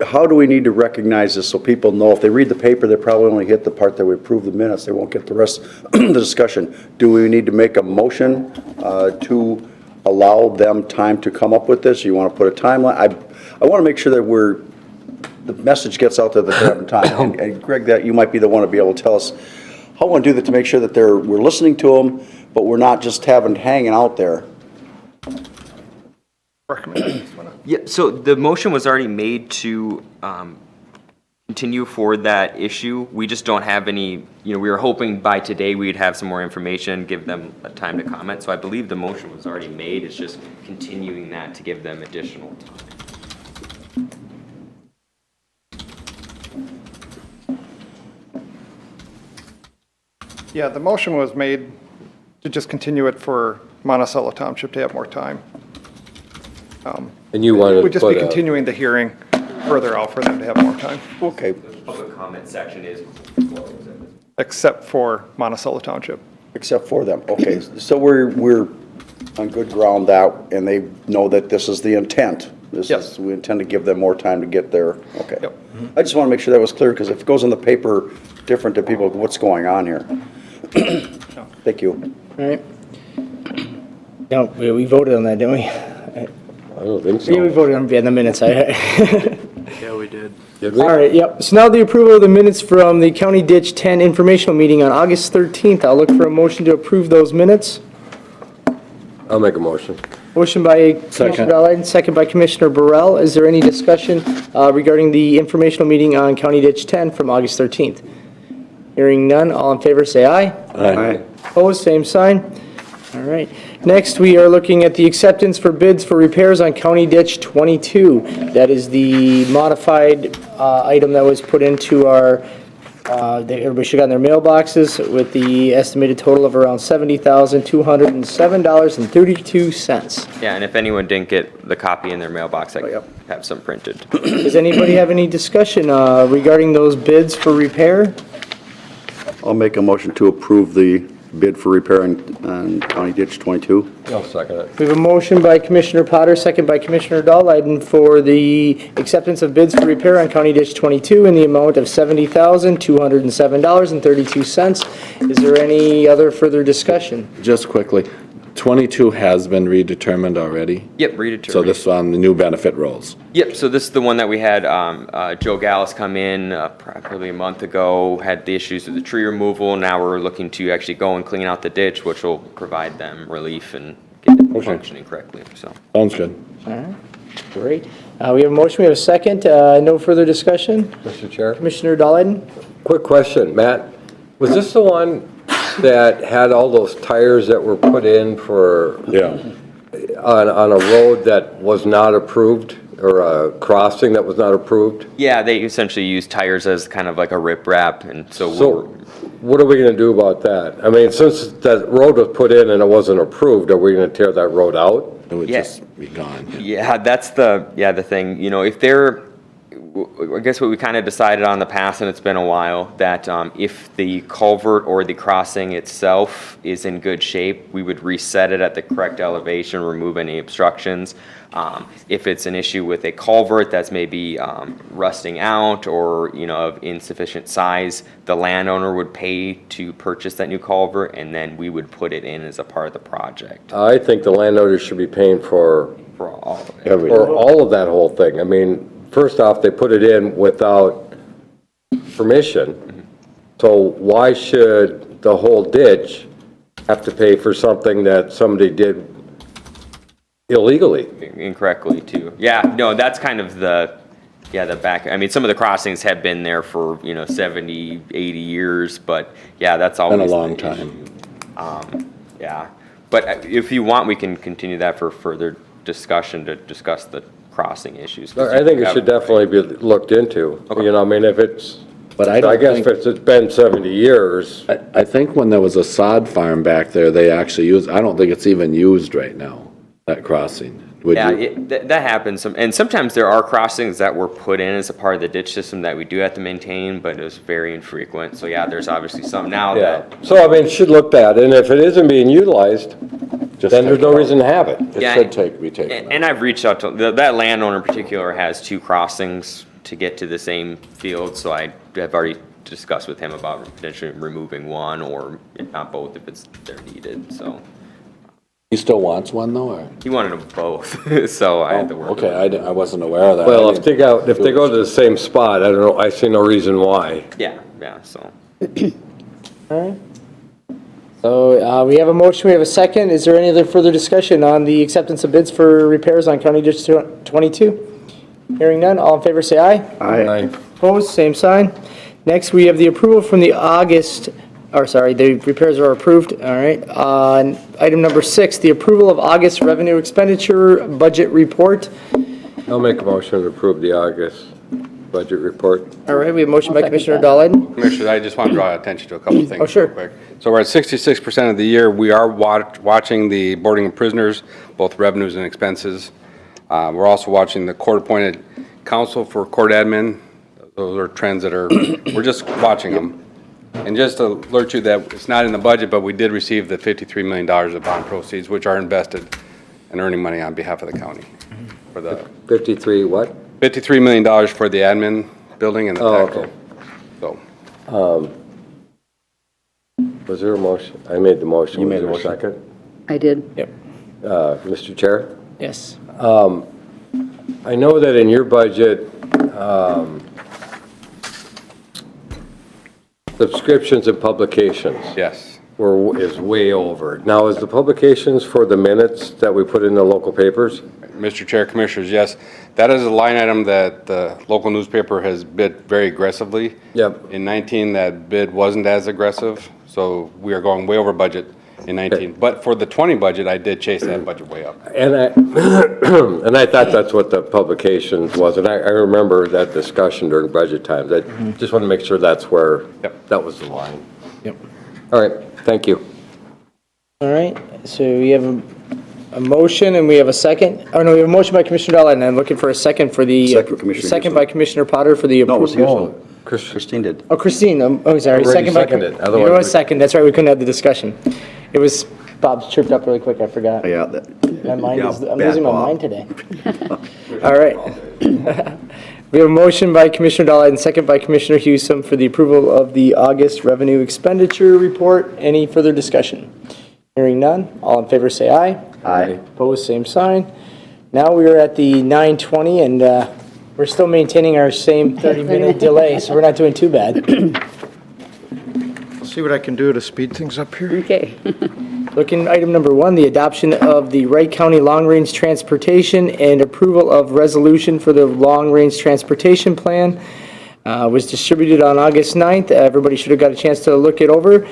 How do we need to recognize this so people know? If they read the paper, they probably only hit the part that we approve the minutes. They won't get the rest of the discussion. Do we need to make a motion to allow them time to come up with this? You want to put a timeline? I want to make sure that the message gets out there that they're having time. And Greg, that you might be the one to be able to tell us how we want to do that to make sure that we're listening to them, but we're not just hanging out there. Yep, so the motion was already made to continue for that issue. We just don't have any, we were hoping by today we'd have some more information, give them a time to comment. So I believe the motion was already made. It's just continuing that to give them additional time. Yeah, the motion was made to just continue it for Monticello Township to have more time. And you wanted We'd to just be put a, continuing the hearing further out for them to have more time, Okay. The public comment section is except for Monticello Township. Except for them. Okay, so we're on good ground that, and they know that this is the intent. Yes. We intend to give them more time to get there. Okay. Yep. I just want to make sure that was clear, because if it goes in the paper different to people, what's going on here? Thank you. All right. No, we voted on that, didn't we? I don't think Yeah, we so. voted on the minutes. Yeah, we did. Did we? All right, yep. So now the approval of the minutes from the County Ditch 10 informational meeting on August 13th. I'll look for a motion to approve those minutes. I'll make a motion. Motion by Commissioner Dahlheiden, second by Commissioner Burrell. Is there any discussion regarding the informational meeting on County Ditch 10 from August 13th? Hearing none, all in favor say aye. Aye. Opposed, same sign. All right. Next, we are looking at the acceptance for bids for repairs on County Ditch 22. That is the modified item that was put into our, that everybody should have gotten their mailboxes with the estimated total of around $70,207.32. Yeah, and if anyone didn't get the copy in their mailbox, I Yep. have some printed. Does anybody have any discussion regarding those bids for repair? I'll make a motion to approve the bid for repairing on County Ditch 22. I'll second it. We have a motion by Commissioner Potter, second by Commissioner Dahlheiden for the acceptance of bids for repair on County Ditch 22 in the amount of $70,207.32. Is there any other further discussion? Just quickly, 22 has been redetermined already? Yep, read it to So me. this is on the new benefit rolls? Yep, so this is the one that we had Joe Gallus come in probably a month ago, had the issues with the tree removal. Now we're looking to actually go and clean out the ditch, which will provide them relief and get it functioning correctly, so. Sounds good. All right, great. We have a motion, we have a second. No further discussion? Mr. Chair? Commissioner Dahlheiden? Quick question, Matt. Was this the one that had all those tires that were put in for, Yeah. on a road that was not approved, or a crossing that was not approved? Yeah, they essentially use tires as kind of like a riprap, and so So what are we gonna do about that? I mean, since that road was put in and it wasn't approved, are we gonna tear that road out? It would Yeah. just be gone. Yeah, that's the thing, you know, if they're, I guess what we kind of decided on in the past, and it's been a while, that if the culvert or the crossing itself is in good shape, we would reset it at the correct elevation, remove any obstructions. If it's an issue with a culvert that's maybe rusting out or, you know, of insufficient size, the landowner would pay to purchase that new culvert, and then we would put it in as a part of the project. I think the landowner should be paying for all of it. for all of that whole thing. I mean, first off, they put it in without permission, so why should the whole ditch have to pay for something that somebody did illegally? Incorrectly too. Yeah, no, that's kind of the back, I mean, some of the crossings have been there for, you know, 70, 80 years, but yeah, that's always Been a the long issue. time. Yeah, but if you want, we can continue that for further discussion to discuss the crossing issues. 'cause I think you it have- should definitely be looked into. You know, I mean, if it's, But I I don't guess think, if it's been 70 years, I think when there was a sod farm back there, they actually used, I don't think it's even used right now, that crossing. Would Yeah, you? that happens, and sometimes there are crossings that were put in as a part of the ditch system that we do have to maintain, but it was very infrequent. So yeah, there's obviously some now yeah. that. So, I mean, it should look at, and if it isn't being utilized, Just then there's take no it out. reason to have it. It Yeah, should be taken out. And I've reached out to, that landowner in particular has 2 crossings to get to the same field, so I have already discussed with him about potentially removing one, or if not both, if they're needed, so. He still wants one though, or? He wanted them both, so I had to work. Okay, I wasn't aware of that. Well, I if they go to the same spot, I don't know, I see no reason why. Yeah, so. So we have a motion, we have a second. Is there any other further discussion on the acceptance of bids for repairs on County District 22? Hearing none, all in favor say aye. Aye. Opposed, same sign. Next, we have the approval from the the repairs are approved, all right. On item number 6, the approval of August revenue expenditure budget report. I'll make a motion to approve the August budget report. All right, we have a motion by I'll second Commissioner that. Dahlhead. Commissioners, I just want to draw attention to a couple of things. Oh, sure. real quick. So we're at 66% of the year. We are watching the boarding of prisoners, both revenues and expenses. We're also watching the court-appointed counsel for court admin. Those are trends that we're just watching them. And just to alert you that it's not in the budget, but we did receive the $53 million of bond proceeds, which are invested and earning money on behalf of the county. For the 53 what? $53 million for the admin building and the Oh, tax. okay. So, Was there a motion? I made the motion. You made the Was there a motion. second? I did. Yep. Mr. Chair? Yes. I know that in your budget, subscriptions and publications yes. is way over. Now, is the publications for the minutes that we put in the local papers? Mr. Chair, Commissioners, yes, that is a line item that the local newspaper has bid very aggressively. Yep. In 19, that bid wasn't as aggressive, so we are going way over budget in 19. But for the 20 budget, I did chase that budget way up. And I, and I thought that's what the publications was, and I remember that discussion during budget times. I just want to make sure that's where, Yep. that was the line. Yep. All right, thank you. All right, so we have a motion and we have a second. Oh, no, we have a motion by Commissioner Dahlhead, and I'm looking for a second for the. Second, Commissioner Second Houston. by Commissioner Potter for the No, it was approval. Houston. Christine did. Oh, Christine, sorry, Already second by. seconded, It otherwise was we- second, that's right, we couldn't have the discussion. It was, Bob's tripped up really quick, I forgot. Yeah. My mind yeah, is, I'm bad losing my Bob. mind today. All right. We have a motion by Commissioner Dahlhead and second by Commissioner Houston for the approval of the August revenue expenditure report. Any further discussion? Hearing none, all in favor say aye. Aye. Opposed, same sign. Now we are at the 9:20 and we're still maintaining our same 30-minute delay, so we're not doing too bad. See what I can do to speed things up here. Okay. Looking at item number 1, the adoption of the Wright County Long Range Transportation and approval of resolution for the Long Range Transportation Plan was distributed on August 9th. Everybody should have got a chance to look it over.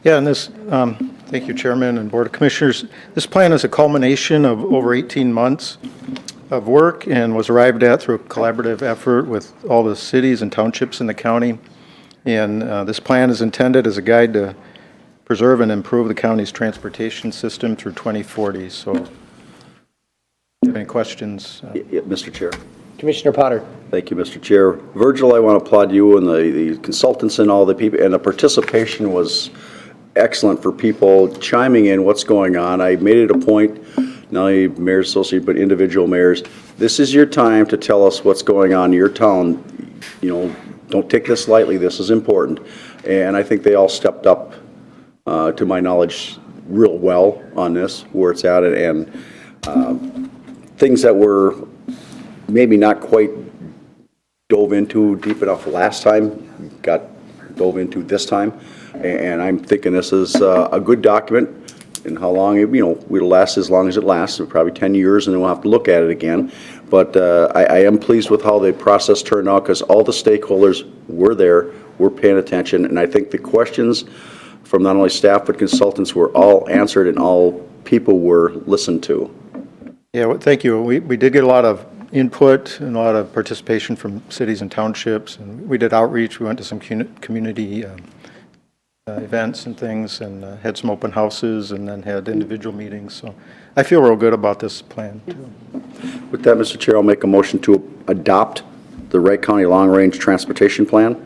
Yeah, and this, Thank you, Chairman and Board of Commissioners. This plan is a culmination of over 18 months of work and was arrived at through a collaborative effort with all the cities and townships in the county. And this plan is intended as a guide to preserve and improve the county's transportation system through 2040. So, if you have any questions? Yeah, Mr. Chair. Commissioner Potter. Thank you, Mr. Chair. Virgil, I want to applaud you and the consultants and all the people, and the participation was excellent for people chiming in what's going on. I made it a point, not only mayor's associate, but individual mayors. This is your time to tell us what's going on in your town. You know, don't take this lightly. This is important. And I think they all stepped up, to my knowledge, real well on this, where it's at, and things that were maybe not quite dove into deep enough last time, got dove into this time. And I'm thinking this is a good document, and how long, it'll last as long as it lasts, probably 10 years, and then we'll have to look at it again. But I am pleased with how the process turned out, because all the stakeholders were there, were paying attention, and I think the questions from not only staff but consultants were all answered, and all people were listened to. Yeah, well, thank you. We did get a lot of input and a lot of participation from cities and townships, and we did outreach. We went to some community events and things, and had some open houses, and then had individual meetings. So I feel real good about this plan, too. With that, Mr. Chair, I'll make a motion to adopt the Wright County Long Range Transportation Plan.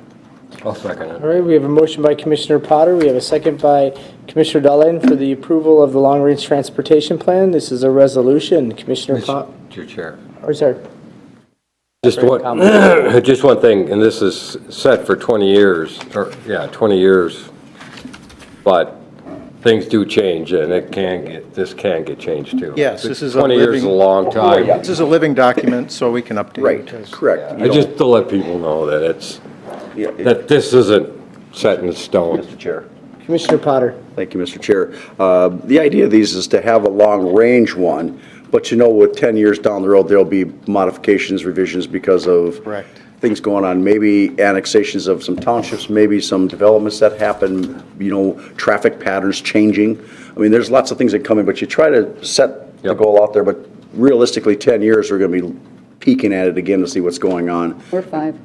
I'll second it. All right, we have a motion by Commissioner Potter. We have a second by Commissioner Dahlin for the approval of the Long Range Transportation Plan. This is a resolution. Commissioner Potter. Mr. Chair. Or, sorry. Just one thing, and this is set for 20 years, 20 years, but things do change, and this can get changed too. Yes, this is a 20 years is a living- long time. This is a living document, so we can update Right, it. as- correct. Just to let people know that that this isn't set in stone. Mr. Chair. Commissioner Potter. Thank you, Mr. Chair. The idea of these is to have a long-range one, but with 10 years down the road, there'll be modifications, revisions because of Correct. things going on, maybe annexations of some townships, maybe some developments that happen, traffic patterns changing. I mean, there's lots of things that come in, but you try to set the goal out there, but realistically, 10 years, we're going to be peeking at it again to see what's going on. Or 5.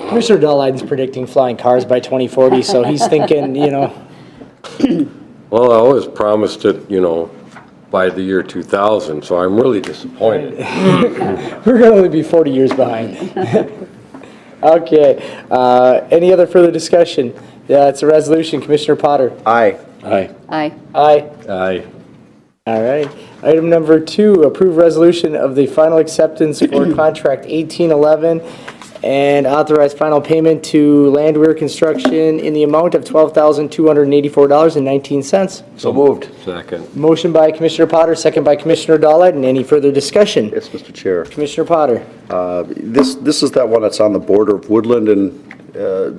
Commissioner Dahlin's predicting flying cars by 2040, so he's thinking, Well, I always promised it, by the year 2000, so I'm really disappointed. we're going to only be 40 years behind. Okay. Any other further discussion? Yeah, it's a resolution. Commissioner Potter. Aye. Aye. Aye. Aye. Aye. All right. Item number 2, approve resolution of the final acceptance for contract 1811 and authorize final payment to Landwehr Construction in the amount of $12,284.19. So moved. Second. Motion by Commissioner Potter, second by Commissioner Dahlin. And any further discussion? Yes, Mr. Chair. Commissioner Potter. This is that one that's on the border of Woodland and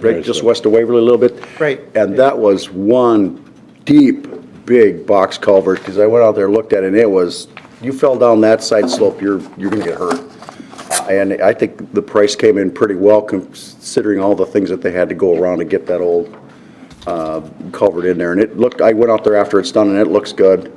right just west of Waverly a little bit. Right. And that was one deep, big box culvert, because I went out there, looked at it, and it was, you fell down that side slope, you're going to get hurt. And I think the price came in pretty well, considering all the things that they had to go around to get that old culvert in there. And I went out there after it's done, and it looks good.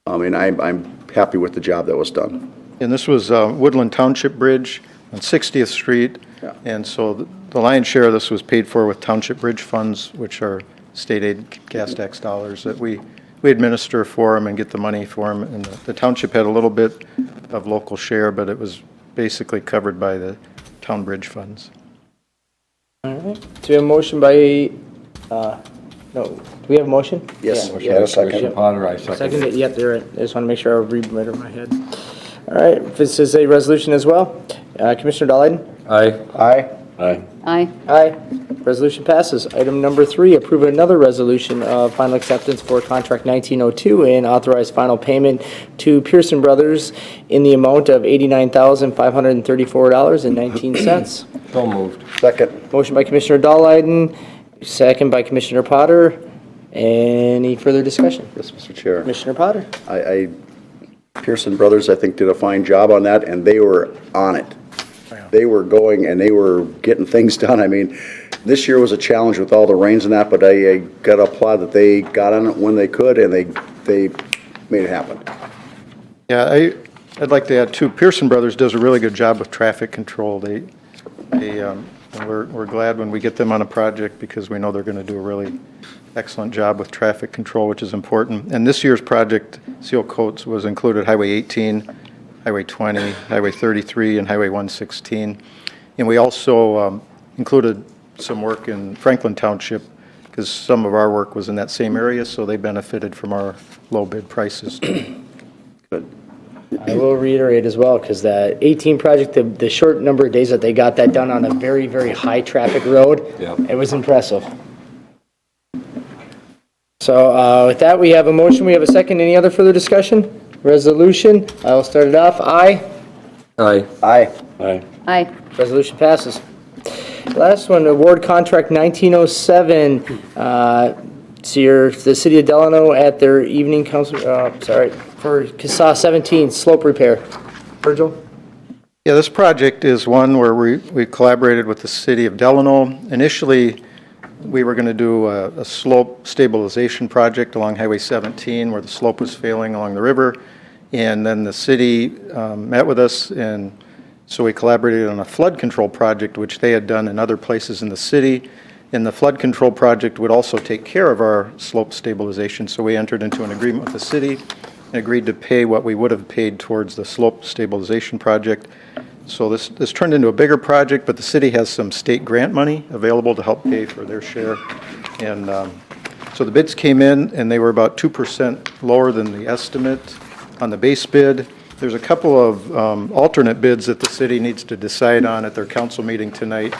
I mean, I'm happy with the job that was done. And this was Woodland Township Bridge on 60th Street. Yeah. And so the lion's share of this was paid for with township bridge funds, which are state aid gas tax dollars that we administer for them and get the money for them. And the township had a little bit of local share, but it was basically covered by the town bridge funds. All right. Do we have a motion by, no, do we have a motion? Yes. Yeah, Yeah, second. Potter, I second. Second, yep, they're right. I just want to make sure I read right over my head. All right, this is a resolution as well. Commissioner Dahlin? Aye. Aye. Aye. Aye. Aye. Resolution passes. Item number 3, approve another resolution of final acceptance for contract 1902 and authorize final payment to Pearson Brothers in the amount of $89,534.19. So moved. Second. Motion by Commissioner Dahlin, second by Commissioner Potter. Any further discussion? Yes, Mr. Chair. Commissioner Potter? Pearson Brothers, I think, did a fine job on that, and they were on it. they were going and they were getting things done. I mean, this year was a challenge with all the rains and that, but I got to applaud that they got on it when they could and they made it happen. Yeah, I'd like to add too, Pearson Brothers does a really good job with traffic control. And we're glad when we get them on a project because we know they're going to do a really excellent job with traffic control, which is important. And this year's project, Seal Coats, was included Highway 18, Highway 20, Highway 33, and Highway 116. And we also included some work in Franklin Township because some of our work was in that same area, so they benefited from our low bid prices. Good. I will reiterate as well, because the 18 project, the short number of days that they got that done on a very, very high traffic road, it was impressive. So with that, we have a motion, we have a second. Any other further discussion? Resolution, I will start it off. Aye. Aye. Aye. Aye. Aye. Resolution passes. Last one, award contract 1907 to the city of Delano at their evening council, for CASA 17 slope repair. Virgil? Yeah, this project is one where we collaborated with the city of Delano. Initially, we were going to do a slope stabilization project along Highway 17 where the slope was failing along the river. And then the city met with us, and so we collaborated on a flood control project, which they had done in other places in the city. And the flood control project would also take care of our slope stabilization. So we entered into an agreement with the city and agreed to pay what we would have paid towards the slope stabilization project. So this turned into a bigger project, but the city has some state grant money available to help pay for their share. And so the bids came in, and they were about 2% lower than the estimate on the base bid. There's a couple of alternate bids that the city needs to decide on at their council meeting tonight,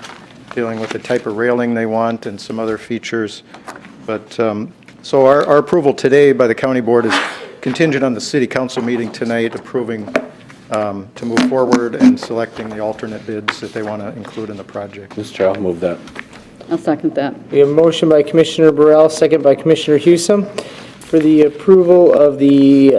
dealing with the type of railing they want and some other features. But so our approval today by the county board is contingent on the city council meeting tonight approving to move forward and selecting the alternate bids that they want to include in the project. Mr. Chair, I'll move that. I'll second that. We have a motion by Commissioner Burrell, second by Commissioner Hewsome for the approval of the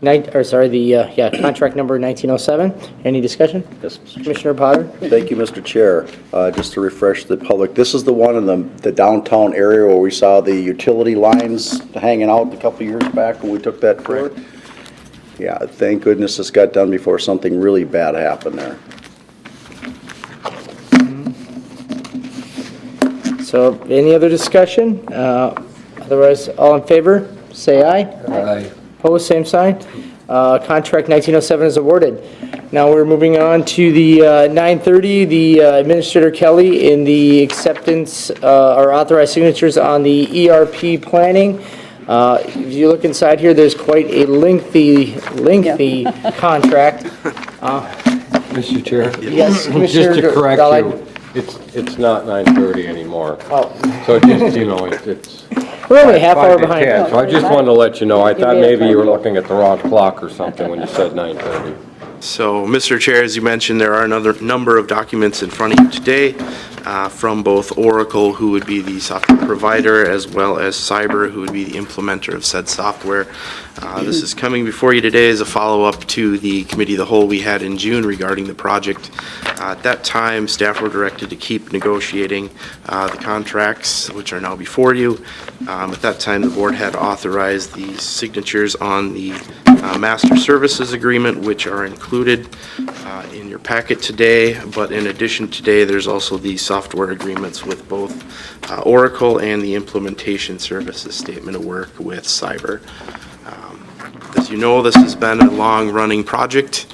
contract number 1907. Any discussion? Yes, Mr. Chair. Commissioner Potter? Thank you, Mr. Chair. Just to refresh the public, this is the one in the downtown area where we saw the utility lines hanging out a couple years back when we took that tour. Yeah, thank goodness this got done before something really bad happened there. So any other discussion? Otherwise, all in favor, say aye. Aye. Opposed, same sign. Contract 1907 is awarded. Now we're moving on to the 9:30, the Administrator Kelly in the acceptance or authorized signatures on the ERP planning. If you look inside here, there's quite a lengthy contract. Mr. Chair? Yes, Commissioner Just to correct Dahlheim. you, it's not 9:30 anymore. Oh, So just, it's we're only a half hour 5 to 10. behind. So I just wanted to let you know, I thought maybe you were looking at the wrong clock or something when you said 9:30. So, Mr. Chair, as you mentioned, there are another number of documents in front of you today from both Oracle, who would be the software provider, as well as Cyber, who would be the implementer of said software. This is coming before you today as a follow-up to the committee of the whole we had in June regarding the project. At that time, staff were directed to keep negotiating the contracts, which are now before you. At that time, the board had authorized the signatures on the master services agreement, which are included in your packet today. But in addition today, there's also the software agreements with both Oracle and the implementation services statement of work with Cyber. As you know, this has been a long-running project,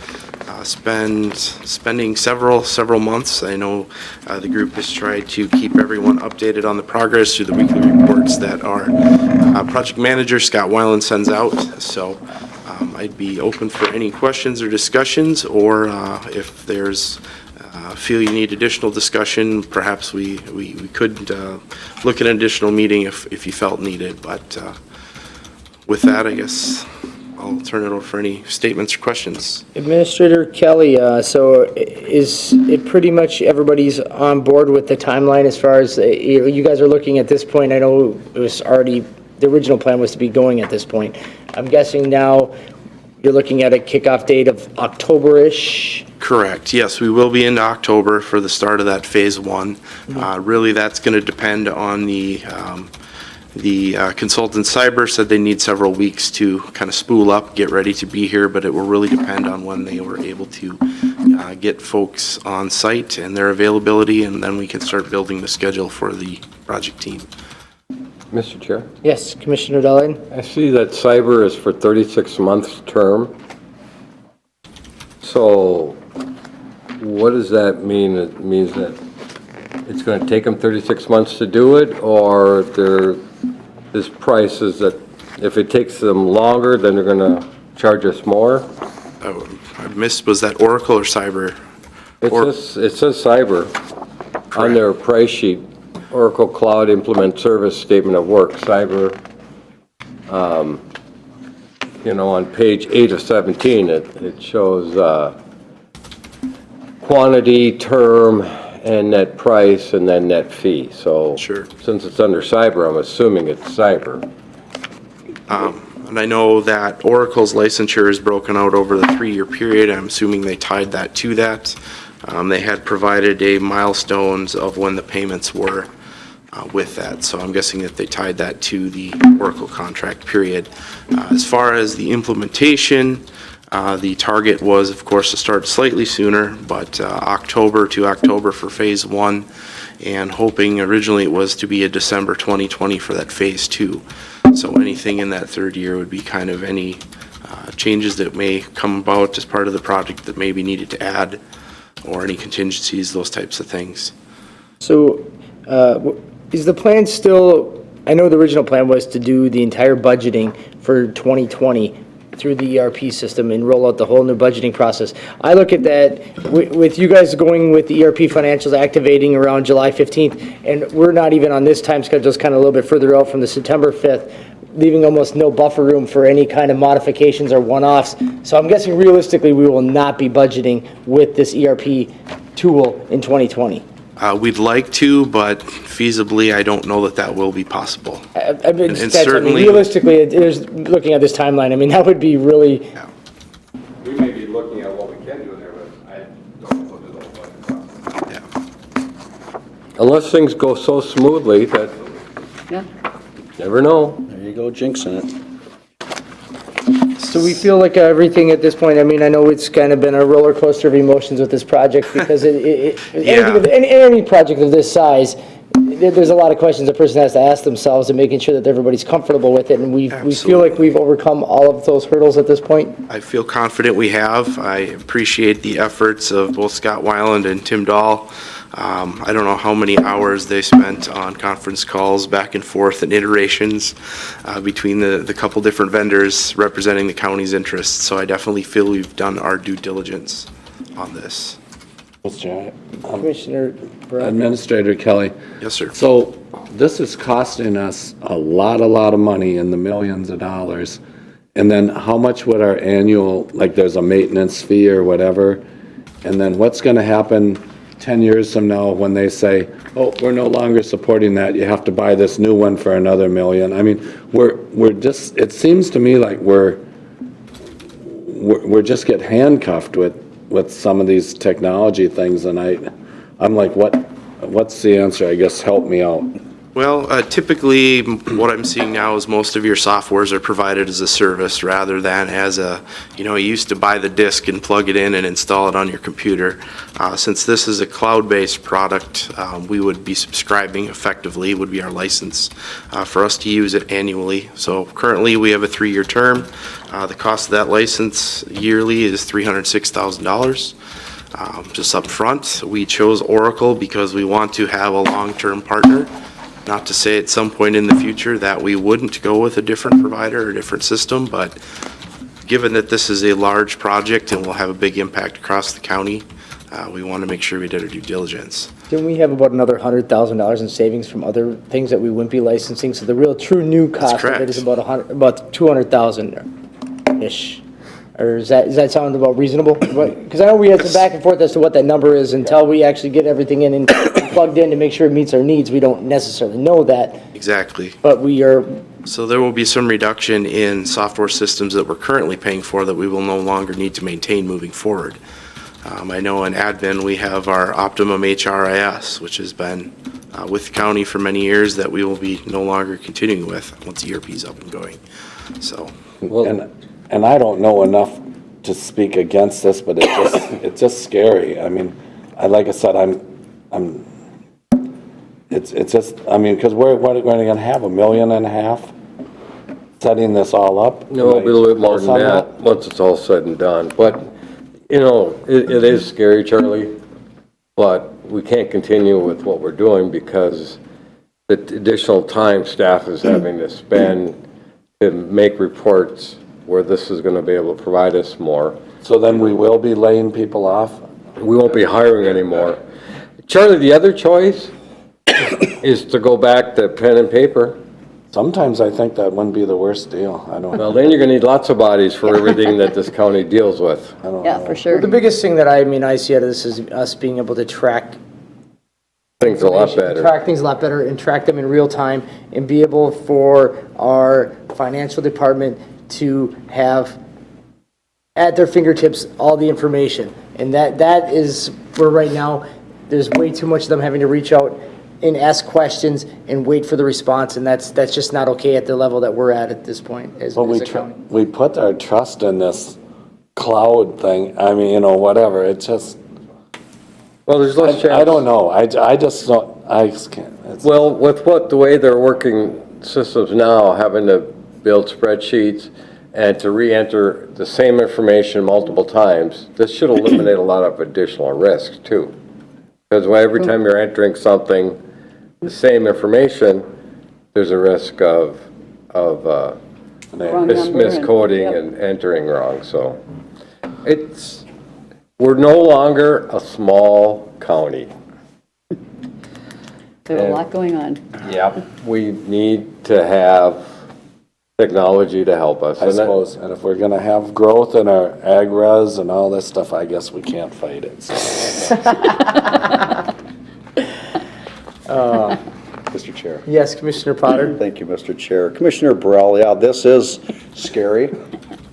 spending several months. I know the group has tried to keep everyone updated on the progress through the weekly reports that our project manager, Scott Weiland, sends out. So I'd be open for any questions or discussions, or if there's feel you need additional discussion, perhaps we could look at an additional meeting if you felt needed. But with that, I guess I'll turn it over for any statements or questions. Administrator Kelly, so is it pretty much everybody's on board with the timeline as far as you guys are looking at this point? I know it was already, the original plan was to be going at this point. I'm guessing now you're looking at a kickoff date of October-ish. Correct. Yes, we will be into October for the start of that phase one. Really, that's going to depend on the consultant cyber said they need several weeks to kind of spool up, get ready to be here, but it will really depend on when they were able to get folks on site and their availability, and then we can start building the schedule for the project team. Mr. Chair? Yes, Commissioner Dellin? I see that cyber is for 36 months term. So what does that mean? It means that it's going to take them 36 months to do it, or this price is that if it takes them longer, then they're going to charge us more? I missed, was that Oracle or cyber? It says cyber on their price sheet. Oracle Cloud Implement Service Statement of Work, cyber. On page 8 of 17, it shows quantity, term, and net price, and then net fee. So Sure. since it's under cyber, I'm assuming it's cyber. And I know that Oracle's licensure is broken out over the 3-year period. I'm assuming they tied that to that. They had provided a milestones of when the payments were with that. So I'm guessing that they tied that to the Oracle contract period. As far as the implementation, the target was, of course, to start slightly sooner, but October to October for phase one, and hoping originally it was to be a December 2020 for that phase two. So anything in that third year would be kind of any changes that may come about as part of the project that may be needed to add, or any contingencies, those types of things. So, is the plan still, I know the original plan was to do the entire budgeting for 2020 through the ERP system and roll out the whole new budgeting process. I look at that, with you guys going with the ERP financials activating around July 15th, and we're not even on this time schedule, it's kind of a little bit further out from the September 5th, leaving almost no buffer room for any kind of modifications or one-offs. So I'm guessing realistically, we will not be budgeting with this ERP tool in 2020. We'd like to, but feasibly, I don't know that that will be possible. I mean, And that's, I mean, certainly- realistically, there's, looking at this timeline, I mean, that would be really, We may be looking at what we can do there, but I don't know what the Yeah. Unless things go so smoothly that, Yeah. never know. There you go, jinxing it. so we feel like everything at this point, I mean, I know it's kind of been a roller coaster of emotions with this project, because any project of this size, there's a lot of questions a person has to ask themselves, and making sure that everybody's comfortable with it, and we feel like we've overcome all of those hurdles at this point. I feel confident we have. I appreciate the efforts of both Scott Weiland and Tim Dahl. I don't know how many hours they spent on conference calls back and forth and iterations between the couple different vendors representing the county's interests. So I definitely feel we've done our due diligence on this. Commissioner Brown? Administrator Kelly. Yes, sir. So this is costing us a lot of money in the millions of dollars. And then how much would our annual, like there's a maintenance fee or whatever? And then what's going to happen 10 years from now when they say, oh, we're no longer supporting that, you have to buy this new one for another million? I mean, we're just, it seems to me like we're just get handcuffed with some of these technology things, and I'm like, what's the answer? I guess help me out. Well, typically, what I'm seeing now is most of your softwares are provided as a service rather than as you used to buy the disk and plug it in and install it on your computer. Since this is a cloud-based product, we would be subscribing effectively, would be our license, for us to use it annually. So currently, we have a 3-year term. The cost of that license yearly is $306,000. Just up front, we chose Oracle because we want to have a long-term partner. Not to say at some point in the future that we wouldn't go with a different provider or a different system, but given that this is a large project and will have a big impact across the county, we want to make sure we did our due diligence. Didn't we have about another $100,000 in savings from other things that we wouldn't be licensing? So the real true new cost of correct. it is about $200,000-ish. Or does that sound about reasonable? Because I know we had some back and forth as to what that number is until we actually get everything in and plugged in to make sure it meets our needs. We don't necessarily know that, Exactly. but we are, So there will be some reduction in software systems that we're currently paying for that we will no longer need to maintain moving forward. I know in admin, we have our Optimum HRIS, which has been with the county for many years, that we will be no longer continuing with once ERP is up and going. So, And I don't know enough to speak against this, but it's just scary. I mean, like I said, it's just, I mean, because we're going to have $1.5 million setting this all up. No, it'll be a little bit more than that, once it's all said and done. But, you know, it is scary, Charlie, but we can't continue with what we're doing because the additional time staff is having to spend to make reports where this is going to be able to provide us more. So then we will be laying people off? We won't be hiring anymore. Charlie, the other choice is to go back to pen and paper. Sometimes I think that wouldn't be the worst deal. I don't Well, know. then you're going to need lots of bodies for everything that this county deals with. Yeah, for sure. the biggest thing that I see out of this is us being able to track Things a lot better. track things a lot better and track them in real time and be able for our financial department to have at their fingertips all the information. And that is where right now, there's way too much of them having to reach out and ask questions and wait for the response, and that's just not okay at the level that we're at this point as But a county. we put our trust in this cloud thing. I mean, whatever. It's just, Well, there's less chance. I don't know. I just don't, I just can't. It's- Well, with the way they're working systems now, having to build spreadsheets and to re-enter the same information multiple times, this should eliminate a lot of additional risks too. Because every time you're entering something, the same information, there's a risk of Wrong number and- miscoding yep. and entering wrong, so. We're no longer a small county. There's a lot going on. Yep. We need to have technology to help us. I suppose, and if we're gonna have growth in our ag res and all this stuff, I guess we can't fight it. So. Mr. Chair. Yes, Commissioner Potter? Thank you, Mr. Chair. Commissioner Burrell, yeah, this is scary,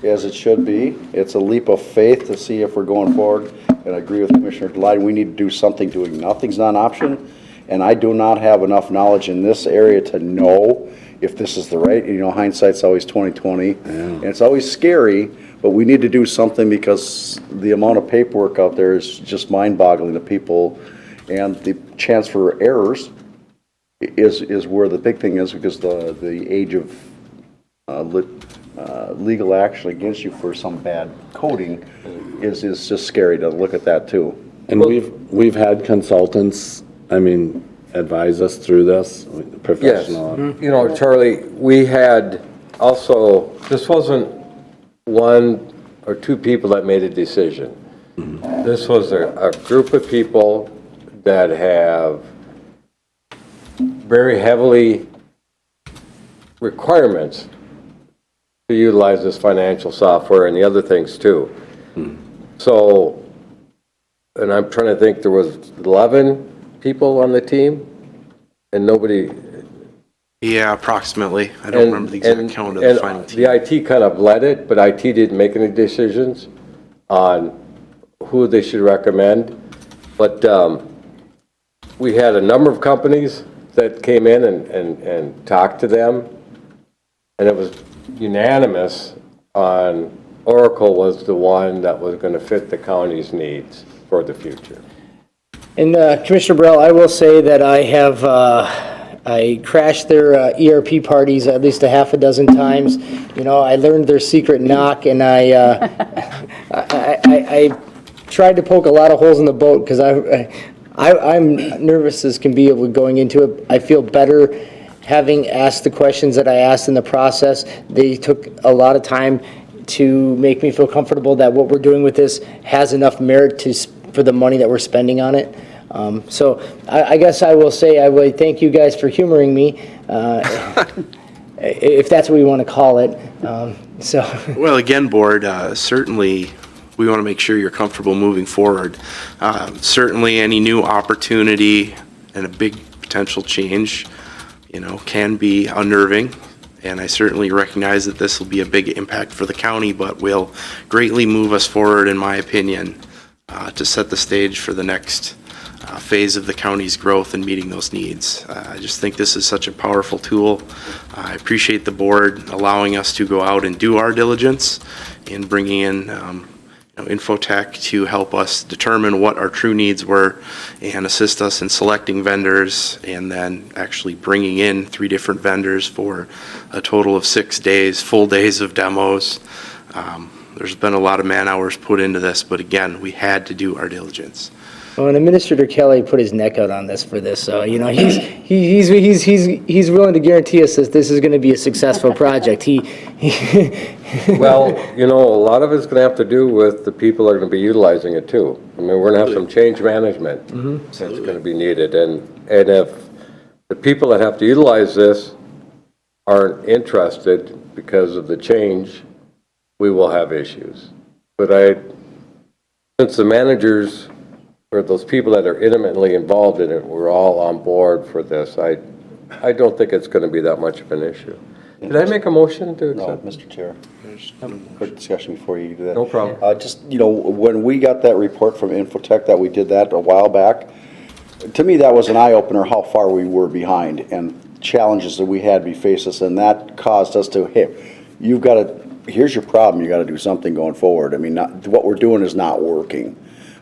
as it should be. It's a leap of faith to see if we're going forward. And I agree with Commissioner Deline, we need to do something. Doing nothing's not an option. And I do not have enough knowledge in this area to know if this is the right, hindsight's always 20/20. And it's always scary, but we need to do something because the amount of paperwork out there is just mind-boggling to people. And the chance for errors is where the big thing is, because the age of legal action against you for some bad coding is just scary to look at that too. And we've had consultants, advise us through this, Yes. professional. Charlie, we had also, this wasn't one or two people that made a decision. This was a group of people that have very heavily requirements to utilize this financial software and the other things too. So, and I'm trying to think, there was 11 people on the team and nobody. yeah, approximately. I don't remember the exact count of the final team. The IT kind of led it, but IT didn't make any decisions on who they should recommend. But we had a number of companies that came in and talked to them, and it was unanimous on Oracle was the one that was going to fit the county's needs for the future. And Commissioner Burrell, I will say that I have, I crashed their ERP parties at least a half a dozen times. I learned their secret knock, and I tried to poke a lot of holes in the boat, because I'm nervous as can be able going into it. I feel better having asked the questions that I asked in the process. They took a lot of time to make me feel comfortable that what we're doing with this has enough merit for the money that we're spending on it. So I guess I will say I would thank you guys for humoring me, if that's what we want to call it. Well, again, board, certainly we want to make sure you're comfortable moving forward. Certainly any new opportunity and a big potential change, can be unnerving. And I certainly recognize that this will be a big impact for the county, but will greatly move us forward, in my opinion, to set the stage for the next phase of the county's growth and meeting those needs. I just think this is such a powerful tool. I appreciate the board allowing us to go out and do our diligence in bringing in Infotech to help us determine what our true needs were and assist us in selecting vendors, and then actually bringing in 3 different vendors for a total of 6 days, full days of demos. There's been a lot of man hours put into this, but again, we had to do our diligence. Well, and Administrator Kelly put his neck out on this for this, so, he's willing to guarantee us that this is going to be a successful project. Well, a lot of it's going to have to do with the people that are going to be utilizing it too. I mean, we're going to have some change management that's going to be needed. And if the people that have to utilize this aren't interested because of the change, we will have issues. But since the managers or those people that are intimately involved in it, we're all on board for this, I don't think it's going to be that much of an issue. Did I make a motion to No, accept? Mr. Chair, quick discussion before you do that. No problem. Just, when we got that report from Infotech that we did that a while back, to me, that was an eye-opener how far we were behind and challenges that we had to face us, and that caused us to, hey, here's your problem, you got to do something going forward. I mean, what we're doing is not working.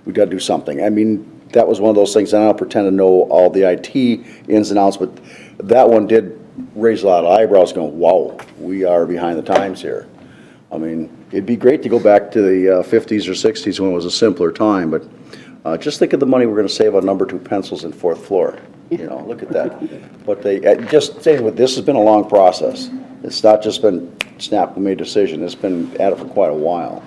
We got to do something. I mean, that was one of those things, and I don't pretend to know all the IT ins and outs, but that one did raise a lot of eyebrows going, wow, we are behind the times here. I mean, it'd be great to go back to the 50s or 60s when it was a simpler time, but just think of the money we're going to save on number 2 pencils in 4th floor. Look at that. But just saying, this has been a long process. It's not just been snap, we made a decision. It's been at it for quite a while.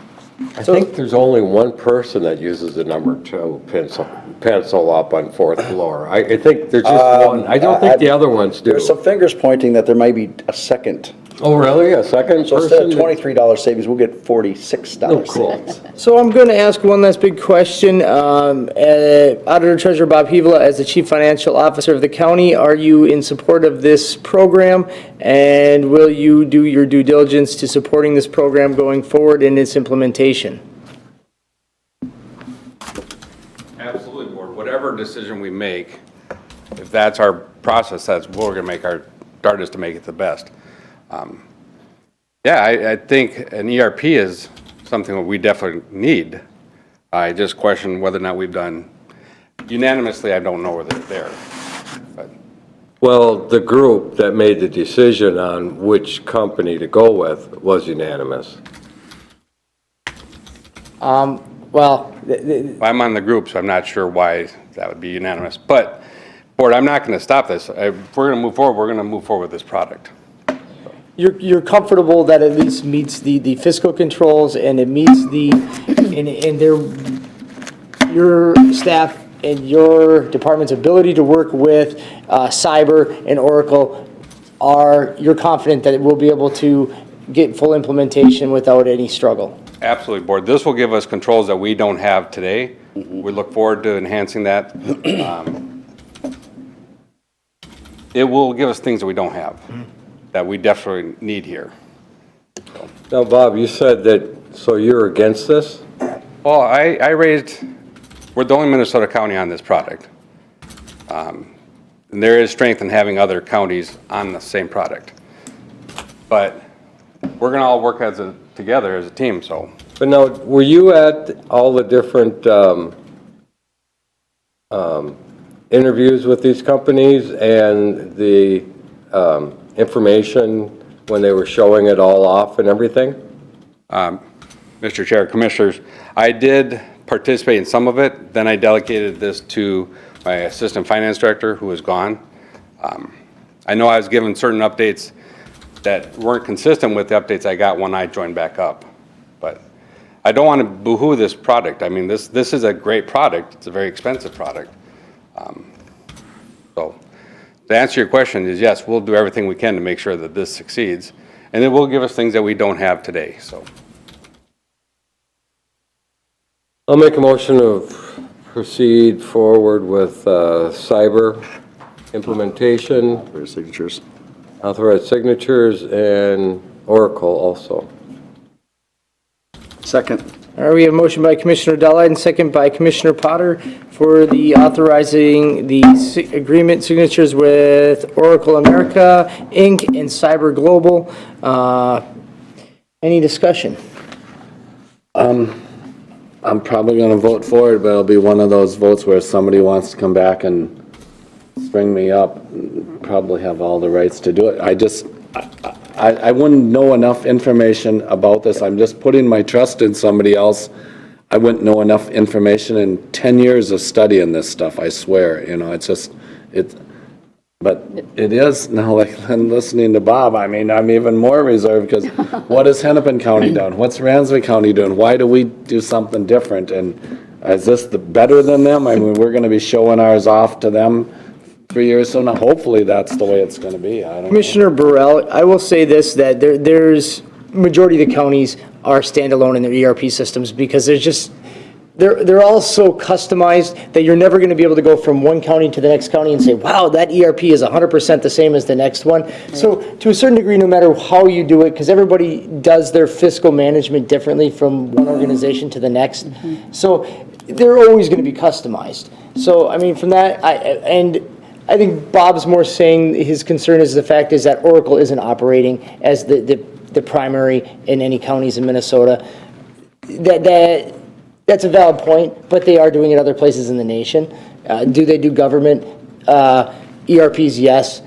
I think there's only one person that uses the number 2 pencil up on 4th floor. I think there's just one. I don't think the other ones do. There's some fingers pointing that there might be a second. Oh, really? A second So person? instead of $23 savings, we'll get $46 Oh, cool. savings. So I'm going to ask one last big question. Auditor Treasurer Bob Hevola, as the Chief Financial Officer of the county, are you in support of this program? And will you do your due diligence to supporting this program going forward in its implementation? Absolutely, Board. Whatever decision we make, if that's our process, that's what we're going to make our darndest to make it the best. I think an ERP is something that we definitely need. I just question whether or not we've done unanimously. I don't know whether it's there. But Well, the group that made the decision on which company to go with was unanimous. Well, I'm on the group, so I'm not sure why that would be unanimous. But, Board, I'm not going to stop this. If we're going to move forward, we're going to move forward with this product. you're comfortable that at least meets the fiscal controls and it meets and your staff and your department's ability to work with cyber and Oracle you're confident that it will be able to get full implementation without any struggle? Absolutely, Board. This will give us controls that we don't have today. We look forward to enhancing that. It will give us things that we don't have, that we definitely need here. Now, Bob, you said that, so you're against this? Well, we're the only Minnesota county on this product. And there is strength in having other counties on the same product. But we're going to all work together as a team, so. But now, were you at all the different interviews with these companies and the information when they were showing it all off and everything? Mr. Chair, Commissioners, I did participate in some of it. Then I delegated this to my Assistant Finance Director, who is gone. I know I was given certain updates that weren't consistent with the updates I got when I joined back up. But I don't want to boo-hoo this product. I mean, this is a great product. It's a very expensive product. So to answer your question is yes, we'll do everything we can to make sure that this succeeds. And it will give us things that we don't have today, so. I'll make a motion of proceed forward with cyber implementation, For your signatures. authorized signatures, and Oracle also. Second. All right, we have a motion by Commissioner Deloitte and second by Commissioner Potter for the authorizing the agreement signatures with Oracle America, Inc. and Cyber Global. Any discussion? I'm probably going to vote for it, but it'll be one of those votes where somebody wants to come back and string me up, probably have all the rights to do it. I wouldn't know enough information about this. I'm just putting my trust in somebody else. I wouldn't know enough information in 10 years of studying this stuff, I swear. You know, but it is, now, like, I'm listening to Bob, I mean, I'm even more reserved, because what has Hennepin County done? What's Ramsey County doing? Why do we do something different? And is this better than them? I mean, we're gonna be showing ours off to them 3 years from now. Hopefully, that's the way it's gonna be. I don't know. Commissioner Burrell, I will say this, that there's, majority of the counties are standalone in their ERP systems because there's just, they're all so customized that you're never going to be able to go from one county to the next county and say, wow, that ERP is 100% the same as the next one. So to a certain degree, no matter how you do it, because everybody does their fiscal management differently from one organization to the next. So they're always going to be customized. So, I mean, from that, I think Bob's more saying his concern is the fact is that Oracle isn't operating as the primary in any counties in Minnesota. That's a valid point, but they are doing it other places in the nation. Do they do government ERPs? Yes.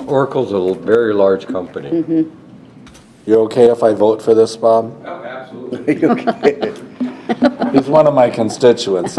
Oracle's a very large company. You okay if I vote for this, Bob? Oh, absolutely. He's one of my constituents.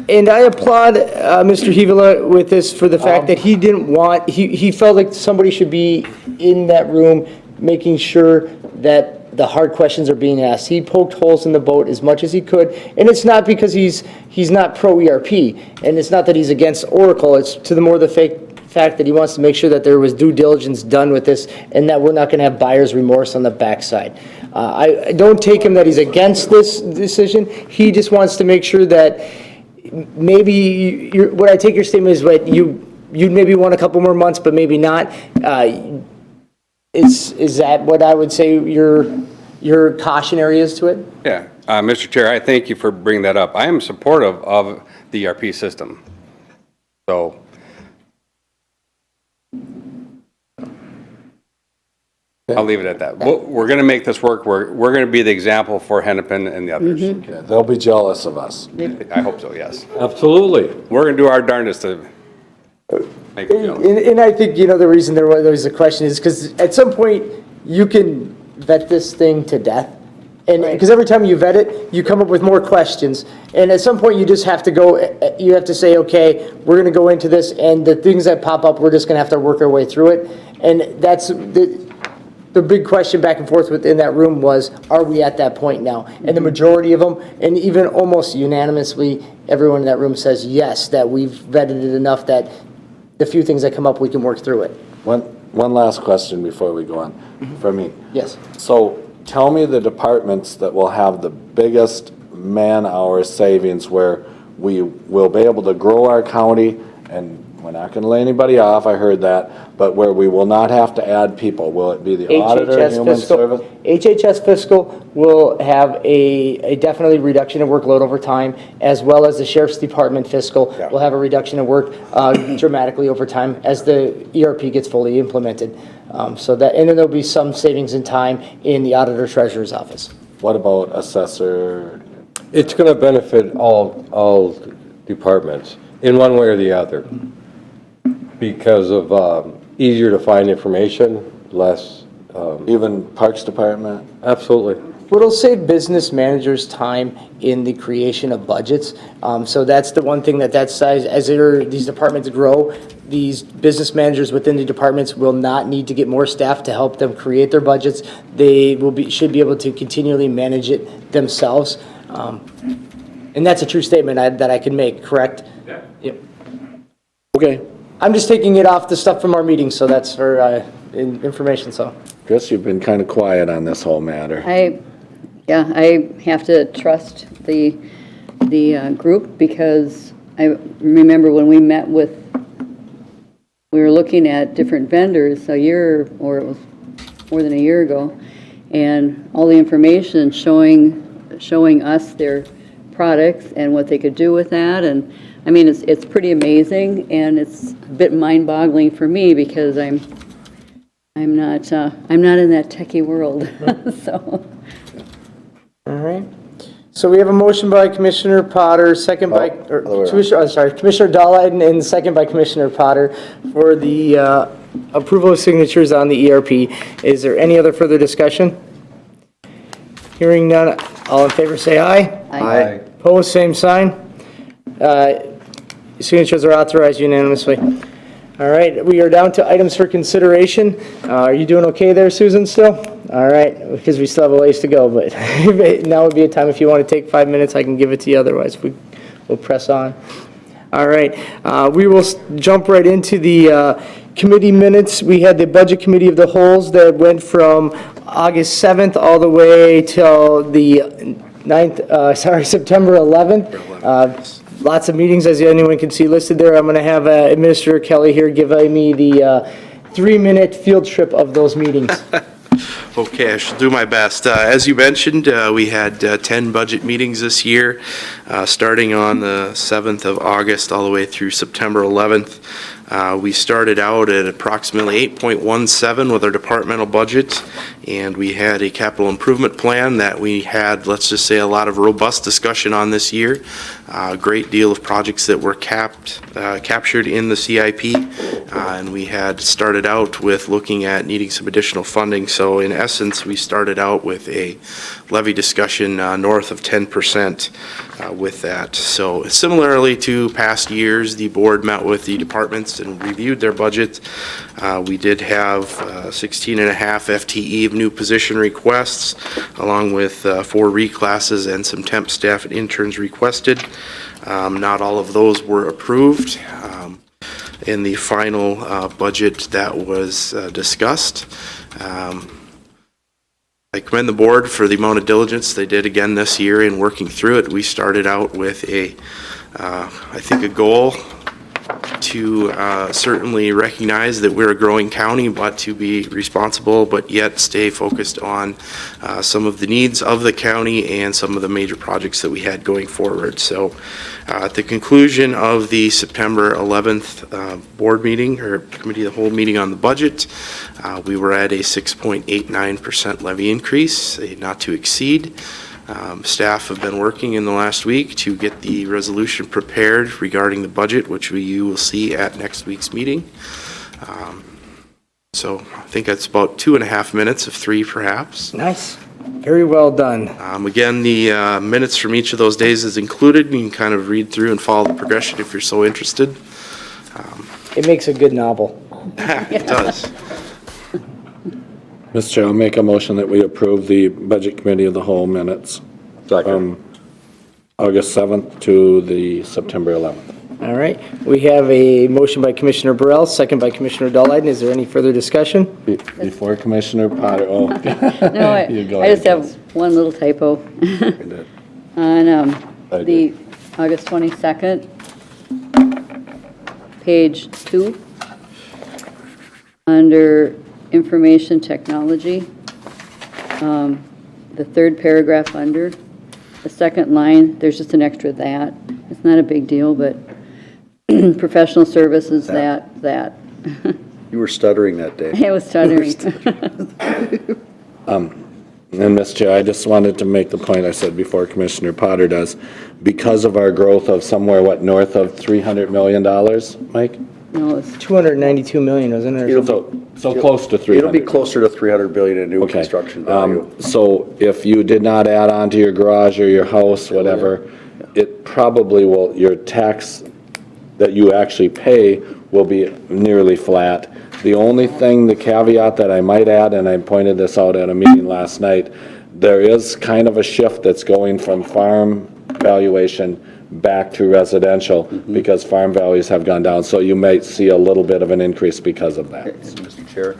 And I applaud Mr. Hevela with this for the fact that he didn't want, he felt like somebody should be in that room making sure that the hard questions are being asked. He poked holes in the boat as much as he could, and it's not because he's not pro-ERP, and it's not that he's against Oracle, it's to the more the fact that he wants to make sure that there was due diligence done with this, and that we're not going to have buyer's remorse on the backside. I don't take him that he's against this decision. He just wants to make sure that maybe, what I take your statement is what you'd maybe want a couple more months, but maybe not. Is that what I would say your cautionary is to it? Yeah, Mr. Chair, I thank you for bringing that up. I am supportive of the ERP system. So, I'll leave it at that. We're going to make this work. We're going to be the example for Hennepin and the others. Okay, they'll be jealous of us. I hope so, yes. Absolutely. We're going to do our darndest to make it jealous. And I think, the reason there was a question is because at some point, you can vet this thing to death. And because every time you vet it, you come up with more questions. And at some point, you just have to you have to say, okay, we're going to go into this, and the things that pop up, we're just going to have to work our way through it. And that's the big question back and forth within that room was, are we at that point now? And the majority of them, and even almost unanimously, everyone in that room says yes, that we've vetted it enough that the few things that come up, we can work through it. One last question before we go on, for me. Yes. So tell me the departments that will have the biggest man-hour savings where we will be able to grow our county, and we're not going to lay anybody off, I heard that, but where we will not have to add people. Will it be the auditor, human service? HHS fiscal will have a definitely reduction in workload over time, as well as the sheriff's department fiscal will have a reduction in work dramatically over time as the ERP gets fully implemented. And then there'll be some savings in time in the auditor treasurer's office. What about assessor? It's going to benefit all departments in one way or the other because of easier to find information, less. Even Parks Department? Absolutely. It'll save business managers time in the creation of budgets. So that's the one thing that size, as these departments grow, these business managers within the departments will not need to get more staff to help them create their budgets. They should be able to continually manage it themselves. And that's a true statement that I can make, correct? Yeah. Yep. Okay. I'm just taking it off the stuff from our meetings, so that's for information, so. Chris, you've been kind of quiet on this whole matter. Yeah, I have to trust the group because I remember when we met with, we were looking at different vendors a year, or it was more than a year ago, and all the information showing us their products and what they could do with that. And I mean, it's pretty amazing, and it's a bit mind-boggling for me because I'm not in that techie world, so. All right. So we have a motion by Commissioner Potter, second by, or Commissioner, I'm sorry, Commissioner Dahlheim, and second by Commissioner Potter for the approval of signatures on the ERP. Is there any other further discussion? Hearing none, all in favor say aye. Aye. Opposed, same sign. Signatures are authorized unanimously. All right, we are down to items for consideration. Are you doing okay there, Susan, still? All right, because we still have a ways to go, but now would be a time if you want to take 5 minutes, I can give it to you, otherwise we'll press on. All right, we will jump right into the committee minutes. We had the Budget Committee of the Wholes that went from August 7th all the way till the 9th, September 11th. Lots of meetings, as anyone can see listed there. I'm going to have Administrator Kelly here give me the 3-minute field trip of those meetings. Okay, I shall do my best. As you mentioned, we had 10 budget meetings this year, starting on the 7th of August all the way through September 11th. We started out at approximately 8.17 with our departmental budget, and we had a capital improvement plan that we had, let's just say, a lot of robust discussion on this year. A great deal of projects that were captured in the CIP, and we had started out with looking at needing some additional funding. So in essence, we started out with a levy discussion north of 10% with that. So similarly to past years, the board met with the departments and reviewed their budget. We did have 16 and a half FTE of new position requests, along with 4 reclasses and some temp staff and interns requested. Not all of those were approved in the final budget that was discussed. I commend the board for the amount of diligence they did again this year in working through it. We started out with I think a goal to certainly recognize that we're a growing county, but to be responsible, but yet stay focused on some of the needs of the county and some of the major projects that we had going forward. So at the conclusion of the September 11th board meeting, or committee of the whole meeting on the budget, we were at a 6.89% levy increase, a not to exceed. Staff have been working in the last week to get the resolution prepared regarding the budget, which you will see at next week's meeting. So I think that's about 2.5 minutes of 3 perhaps. Nice. Very well done. Again, the minutes from each of those days is included. You can kind of read through and follow the progression if you're so interested. It makes a good novel. It does. Mr. Chair, I'll make a motion that we approve the Budget Committee of the Whole minutes. Second. August 7th to the September 11th. All right, we have a motion by Commissioner Burrell, second by Commissioner Dahlheim. Is there any further discussion? Before Commissioner Potter, No, You go I just ahead, have one little typo. On I the August 22nd, page 2, under information technology, the 3rd paragraph under, the 2nd line, there's just an extra that. It's not a big deal, but professional services, that. You were stuttering that day. I was stuttering. And Mr. Chair, I just wanted to make the point I said before Commissioner Potter does. Because of our growth of somewhere, north of $300 million, Mike? No, it's 292 million, isn't it? So close to 300. It'll be closer to 300 billion in new Okay. construction value. So if you did not add on to your garage or your house, whatever, it probably will, your tax that you actually pay will be nearly flat. The only thing, the caveat that I might add, and I pointed this out at a meeting last night, there is kind of a shift that's going from farm valuation back to residential because farm values have gone down. So you might see a little bit of an increase because of that. Mr. Chair.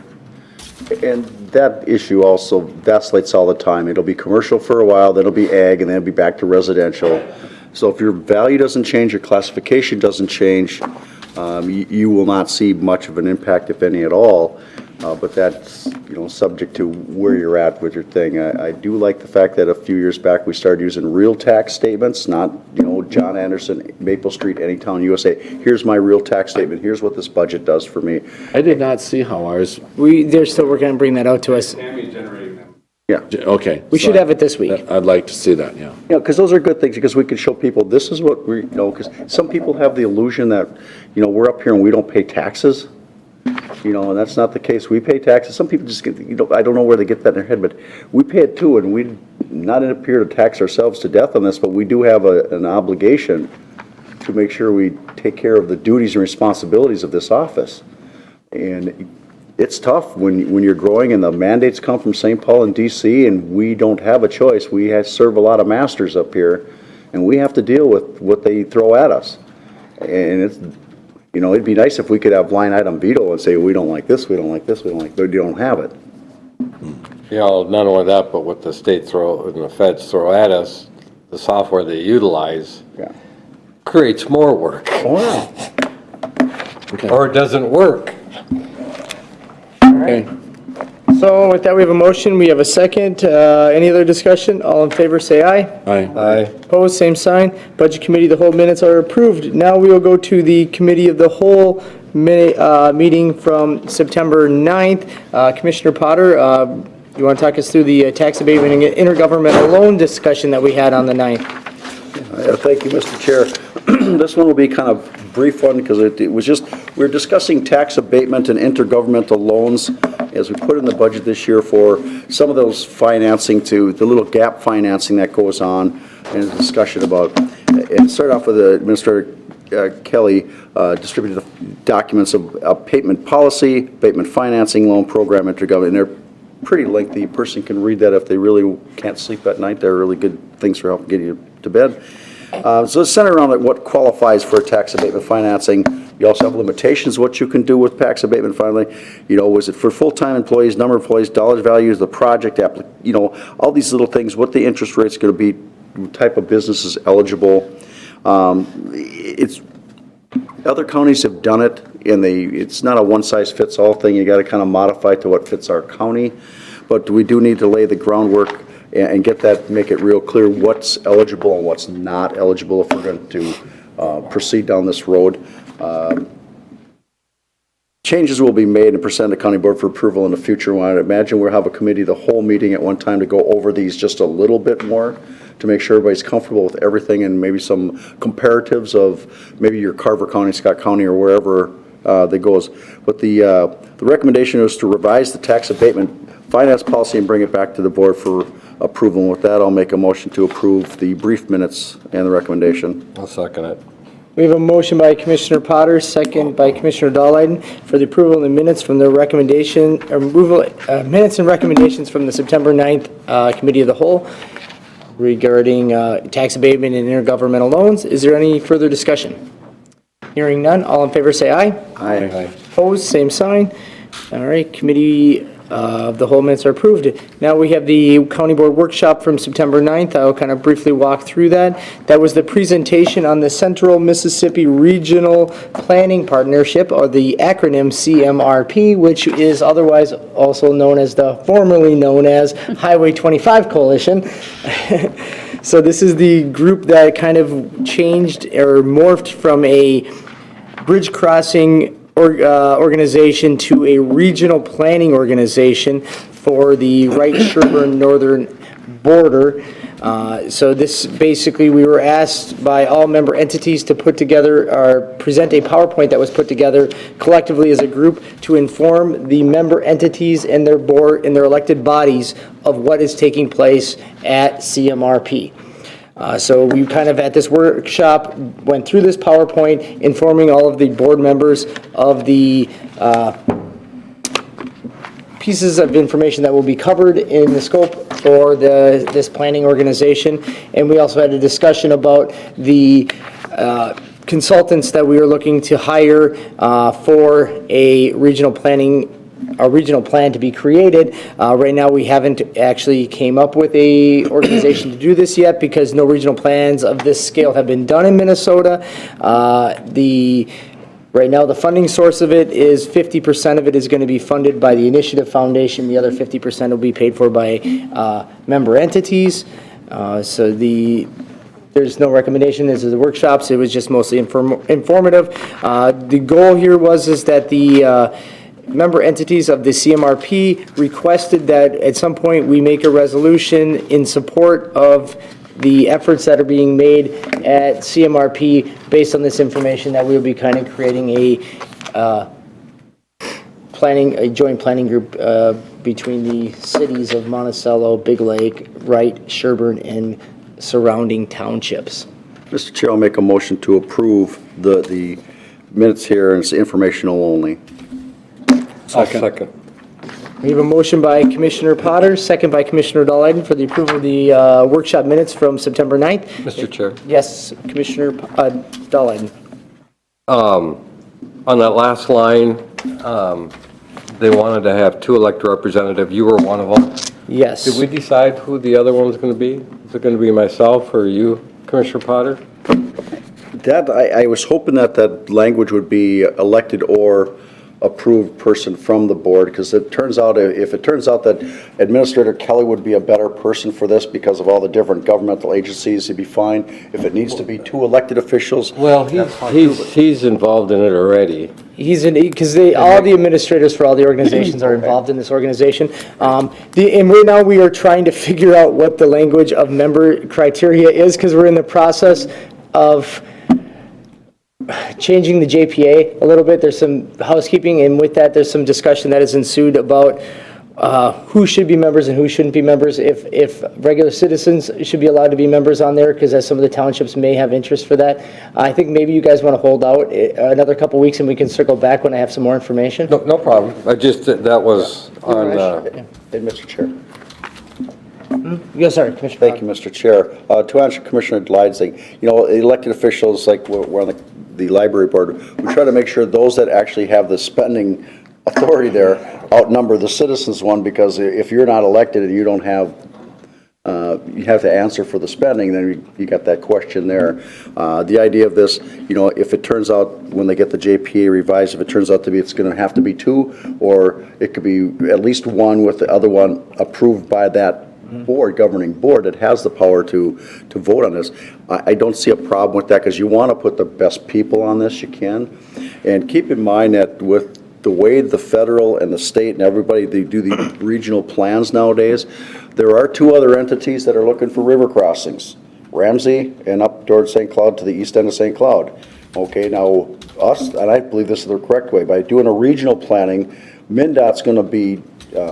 And that issue also vacillates all the time. It'll be commercial for a while, then it'll be ag, and then it'll be back to residential. So if your value doesn't change, your classification doesn't change, you will not see much of an impact, if any at all. But that's, subject to where you're at with your thing. I do like the fact that a few years back, we started using real tax statements, not, John Anderson, Maple Street, Anytown, USA. Here's my real tax statement. Here's what this budget does for me. I did not see how ours, They're still working on bringing that out to us. Tammy's generating them. Yeah. okay. We should have it this week. I'd like to see that, yeah. Because those are good things, because we can show people, this is what we, because some people have the illusion that, we're up here and we don't pay taxes. And that's not the case. We pay taxes. Some people just get, I don't know where they get that in their head, but we pay it too, and we not appear to tax ourselves to death on this, but we do have an obligation to make sure we take care of the duties and responsibilities of this office. And it's tough when you're growing and the mandates come from St. Paul and DC, and we don't have a choice. We serve a lot of masters up here, and we have to deal with what they throw at us. And it's, it'd be nice if we could have line item veto and say, we don't like this, we don't like this, we don't like, but you don't have it. Not only that, but what the state throw and the feds throw at us, the software they utilize Yeah. creates more work. Oh, yeah. Or it doesn't work. Okay. So with that, we have a motion, we have a second. Any other discussion? All in favor, say aye. Aye. Opposed, same sign. Budget Committee, the whole minutes are approved. Now we will go to the Committee of the Whole meeting from September 9th. Commissioner Potter, you want to talk us through the tax abatement and intergovernmental loan discussion that we had on the 9th? Thank you, Mr. Chair. This one will be kind of brief one because it was just, we're discussing tax abatement and intergovernmental loans as we put in the budget this year for some of those financing to, the little gap financing that goes on, and a discussion about, and start off with Administrator Kelly distributed the documents of abatement policy, abatement financing, loan program, intergovernmental, and they're pretty lengthy. A person can read that if they really can't sleep at night. They're really good things for helping get you to bed. So it's centered around what qualifies for tax abatement financing. You also have limitations, what you can do with tax abatement financing. Was it for full-time employees, number of employees, dollars values, the project, all these little things, what the interest rate's going to be, what type of business is eligible. Other counties have done it, and it's not a one-size-fits-all thing. You got to kind of modify to what fits our county. But we do need to lay the groundwork and get that, make it real clear what's eligible and what's not eligible if we're going to proceed down this road. Changes will be made and presented to County Board for approval in the future. I imagine we'll have a committee, the whole meeting at one time, to go over these just a little bit more to make sure everybody's comfortable with everything, and maybe some comparatives of maybe your Carver County, Scott County, or wherever that goes. But the recommendation is to revise the tax abatement finance policy and bring it back to the board for approval. And with that, I'll make a motion to approve the brief minutes and the recommendation. I'll second it. We have a motion by Commissioner Potter, second by Commissioner Dahlheiden for the approval of the minutes from the recommendation, minutes and recommendations from the September 9th Committee of the Whole regarding tax abatement and intergovernmental loans. Is there any further discussion? Hearing none, all in favor say aye. Aye. Opposed, same sign. All right, Committee of the whole minutes are approved. Now we have the County Board workshop from September 9th. I'll kind of briefly walk through that. That was the presentation on the Central Mississippi Regional Planning Partnership, or the acronym CMRP, which is otherwise also known as formerly known as Highway 25 Coalition. So this is the group that kind of changed or morphed from a bridge crossing organization to a regional planning organization for the Wright Sherburne northern border. So this basically, we were asked by all member entities to put together or present a PowerPoint that was put together collectively as a group to inform the member entities and their board and their elected bodies of what is taking place at CMRP. So we kind of, at this workshop, went through this PowerPoint, informing all of the board members of the pieces of information that will be covered in the scope for this planning organization. And we also had a discussion about the consultants that we are looking to hire for a regional planning a regional plan to be created. Right now, we haven't actually came up with a organization to do this yet because no regional plans of this scale have been done in Minnesota. Right now, the funding source of it is 50% of it is going to be funded by the Initiative Foundation. The other 50% will be paid for by member entities. There's no recommendation. This is the workshops. It was just mostly informative. The goal here is that the member entities of the CMRP requested that at some point we make a resolution in support of the efforts that are being made at CMRP based on this information, that we'll be kind of creating a joint planning group between the cities of Monticello, Big Lake, Wright, Sherburne, and surrounding townships. Mr. Chair, I'll make a motion to approve the minutes here, and it's informational only. I'll second. We have a motion by Commissioner Potter, second by Commissioner Dahlheiden for the approval of the workshop minutes from September 9th. Mr. Chair, Yes, Commissioner Dahlheiden. on that last line, they wanted to have 2 elected representatives. You were one of them. Yes. Did we decide who the other one was going to be? Is it going to be myself or you, Commissioner Potter? That, I was hoping that language would be elected or approved person from the board, because it turns out, if it turns out that Administrator Kelly would be a better person for this because of all the different governmental agencies, he'd be fine. If it needs to be 2 elected officials. Well, he's involved in it already. He's in, because all the administrators for all the organizations are involved in this organization. And right now, we are trying to figure out what the language of member criteria is, because we're in the process of changing the JPA a little bit. There's some housekeeping, and with that, there's some discussion that has ensued about who should be members and who shouldn't be members, if regular citizens should be allowed to be members on there, because as some of the townships may have interest for that. I think maybe you guys want to hold out another couple weeks, and we can circle back when I have some more information. No problem. I just, that was on, Mr. Chair. Yes, sorry, Commissioner. Thank you, Mr. Chair. To answer Commissioner Glyde's thing, elected officials, like we're on the library board, we try to make sure those that actually have the spending authority there outnumber the citizens one, because if you're not elected and you don't have, you have to answer for the spending, then you got that question there. The idea of this, if it turns out when they get the JPA revised, if it turns out to be, it's going to have to be 2, or it could be at least 1 with the other one approved by that board, governing board that has the power to vote on this. I don't see a problem with that, because you want to put the best people on this you can. And keep in mind that with the way the federal and the state and everybody, they do the regional plans nowadays, there are 2 other entities that are looking for river crossings, Ramsey and up towards St. Cloud to the east end of St. Cloud. Okay, now us, and I believe this is the correct way, by doing a regional planning, MnDOT's going to be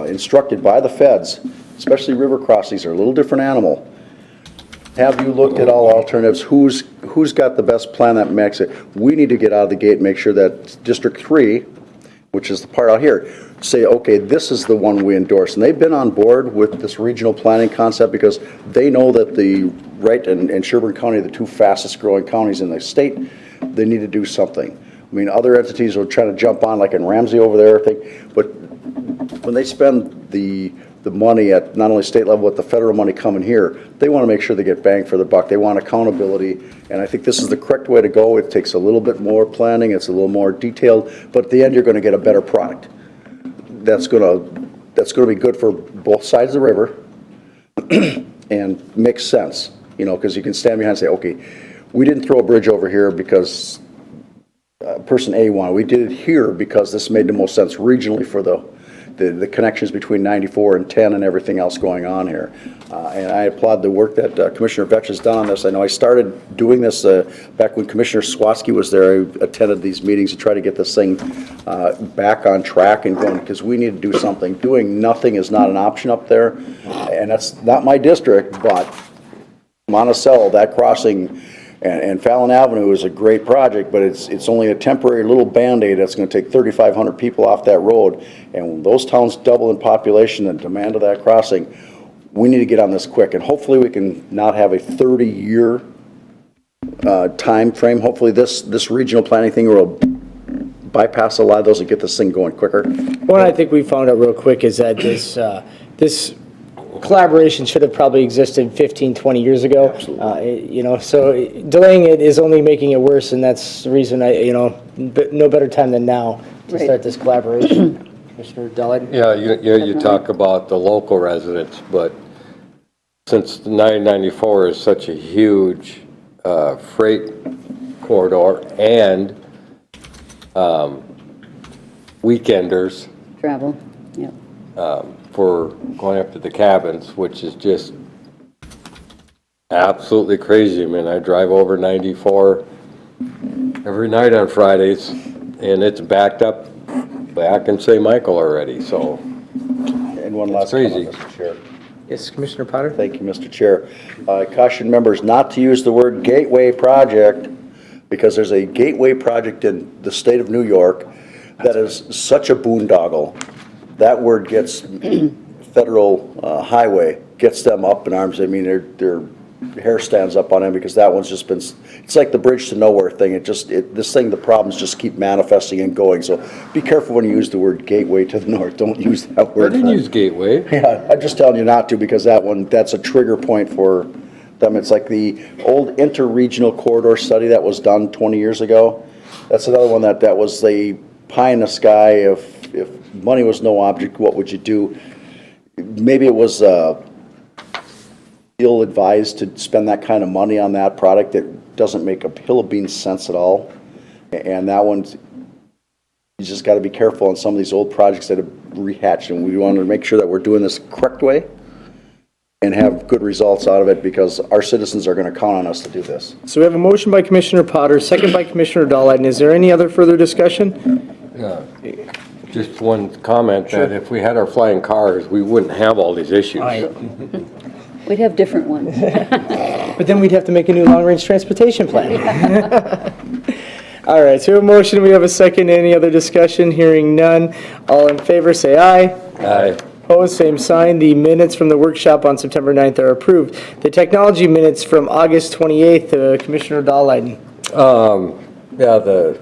instructed by the feds, especially river crossings are a little different animal. Have you looked at all alternatives? Who's got the best plan that makes it? We need to get out of the gate and make sure that District 3, which is the part out here, say, okay, this is the one we endorse. And they've been on board with this regional planning concept because they know that the Wright and Sherburne County are the 2 fastest growing counties in the state. They need to do something. I mean, other entities are trying to jump on, like in Ramsey over there, but when they spend the money at not only state level, but the federal money coming here, they want to make sure they get bang for the buck. They want accountability, and I think this is the correct way to go. It takes a little bit more planning, it's a little more detailed, but at the end, you're going to get a better product. That's going to be good for both sides of the river and makes sense, because you can stand behind and say, okay, we didn't throw a bridge over here because person A wanted. We did it here because this made the most sense regionally for the connections between 94 and 10 and everything else going on here. And I applaud the work that Commissioner Vetch has done on this. I know I started doing this back when Commissioner Swatsky was there. I attended these meetings to try to get this thing back on track and going, because we need to do something. Doing nothing is not an option up there. And that's not my district, but Monticello, that crossing, and Fallon Avenue is a great project, but it's only a temporary little Band-Aid that's going to take 3,500 people off that road. And when those towns double in population and demand of that crossing, we need to get on this quick. And hopefully we can not have a 30-year time frame. Hopefully this regional planning thing will bypass a lot of those and get this thing going quicker? One I think we found out real quick is that this collaboration should have probably existed 15, 20 years ago. You know, so delaying it is only making it worse, and that's the reason no better time than now to Right. start this collaboration. Commissioner Dodd? Yeah, you talk about the local residents, but since the 994 is such a huge freight corridor and weekenders Travel, yep. for going up to the cabins, which is just absolutely crazy. I mean, I drive over 94 every night on Fridays, and it's backed up back in St. Michael already, so And one last crazy. comment, Mr. Chair. Yes, Commissioner Potter? Thank you, Mr. Chair. I caution members not to use the word gateway project because there's a gateway project in the state of New York that is such a boondoggle. That word gets federal highway, gets them up in arms. I mean, their hair stands up on them because that one's just been, it's like the bridge to nowhere thing. The problems just keep manifesting and going. So be careful when you use the word gateway to the north. Don't use that I word. didn't use Gateway. Yeah, I'm just telling you not to because that's a trigger point for them. It's like the old interregional corridor study that was done 20 years ago. That's another one that was the pie in the sky. If money was no object, what would you do? Maybe it was ill-advised to spend that kind of money on that product. It doesn't make a hill of beans sense at all. And that one, you just got to be careful on some of these old projects that have rehatched, and we want to make sure that we're doing this correct way and have good results out of it because our citizens are going to count on us to do this. So we have a motion by Commissioner Potter, second by Commissioner Dodd. Is there any other further discussion? Just one comment that if we had our flying cars, we wouldn't have all these issues. We'd have different ones. But then we'd have to make a new long-range transportation plan. All right, so we have a motion, we have a second. Any other discussion? Hearing none. All in favor, say aye. Aye. Opposed, same sign. The minutes from the workshop on September 9th are approved. The technology minutes from August 28th, Commissioner Dahlheiden. Yeah, the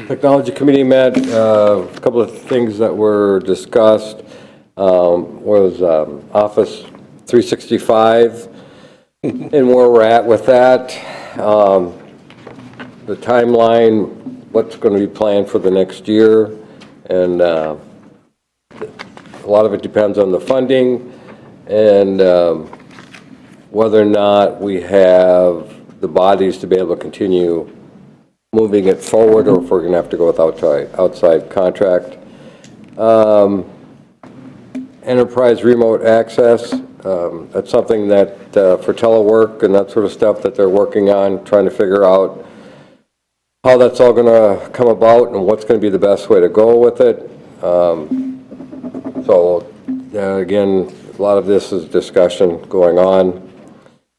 Technology Committee met, a couple of things that were discussed was Office 365 and where we're at with that. The timeline, what's going to be planned for the next year, and a lot of it depends on the funding and whether or not we have the bodies to be able to continue moving it forward, or if we're going to have to go with outside contract. Enterprise remote access, that's something that for telework and that sort of stuff that they're working on, trying to figure out how that's all going to come about and what's going to be the best way to go with it. So again, a lot of this is discussion going on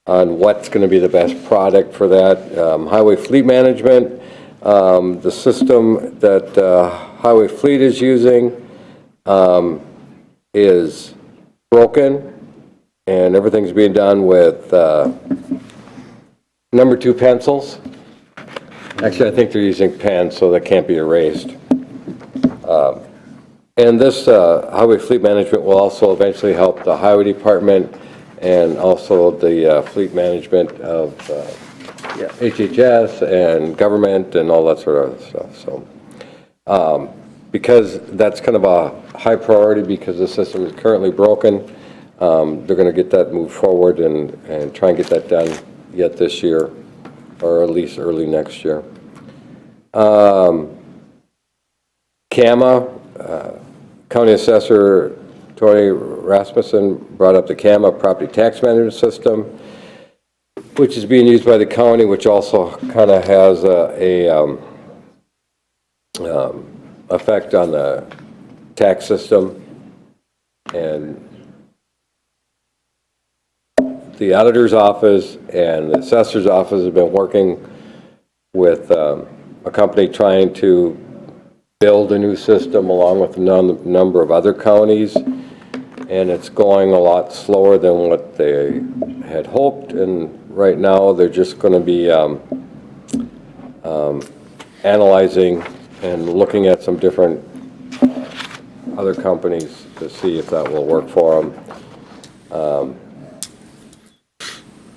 what's going to be the best product for that. Highway fleet management, the system that Highway Fleet is using is broken, and everything's being done with number 2 pencils. Actually, I think they're using pens, so that can't be erased. And this highway fleet management will also eventually help the highway department and also the fleet management of HHS and government and all that sort of stuff. So, because that's kind of a high priority because the system is currently broken, they're going to get that moved forward and try and get that done yet this year, or at least early next year. CAMA, County Assessor Tony Rasmussen brought up the CAMA Property Tax Management System, which is being used by the county, which also kind of has a effect on the tax system. And the auditor's office and the assessor's office have been working with a company trying to build a new system along with a number of other counties, and it's going a lot slower than what they had hoped. And right now they're just going to be analyzing and looking at some different other companies to see if that will work for them.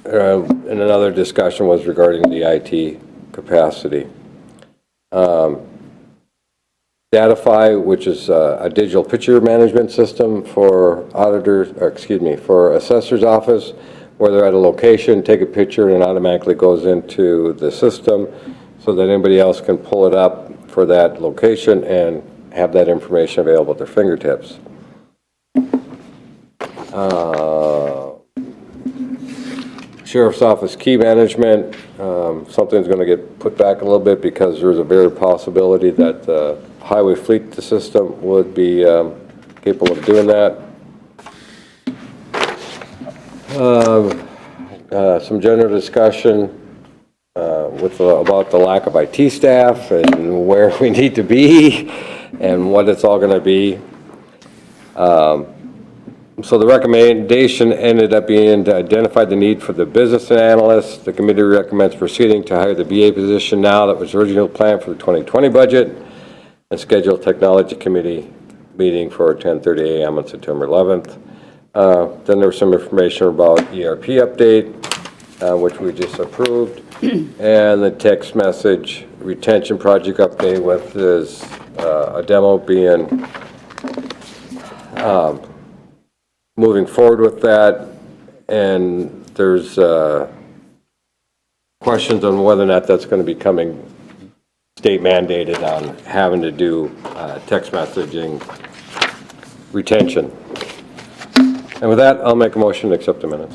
And another discussion was regarding the IT capacity. Datify, which is a digital picture management system for auditors, or excuse me, for assessor's office, where they're at a location, take a picture, and it automatically goes into the system so that anybody else can pull it up for that location and have that information available at their fingertips. Sheriff's Office key management, something's going to get put back a little bit because there's a very possibility that the highway fleet system would be capable of doing that. Some general discussion about the lack of IT staff and where we need to be and what it's all going to be. So the recommendation ended up being to identify the need for the business analyst. The committee recommends proceeding to hire the BA position now that was originally planned for the 2020 budget and schedule a technology committee meeting for 10:30 a.m. on September 11th. Then there was some information about ERP update, which we just approved, and the text message retention project update with this, a demo being moving forward with that, and there's questions on whether or not that's going to be coming state mandated on having to do text messaging retention. And with that, I'll make a motion to accept the minutes.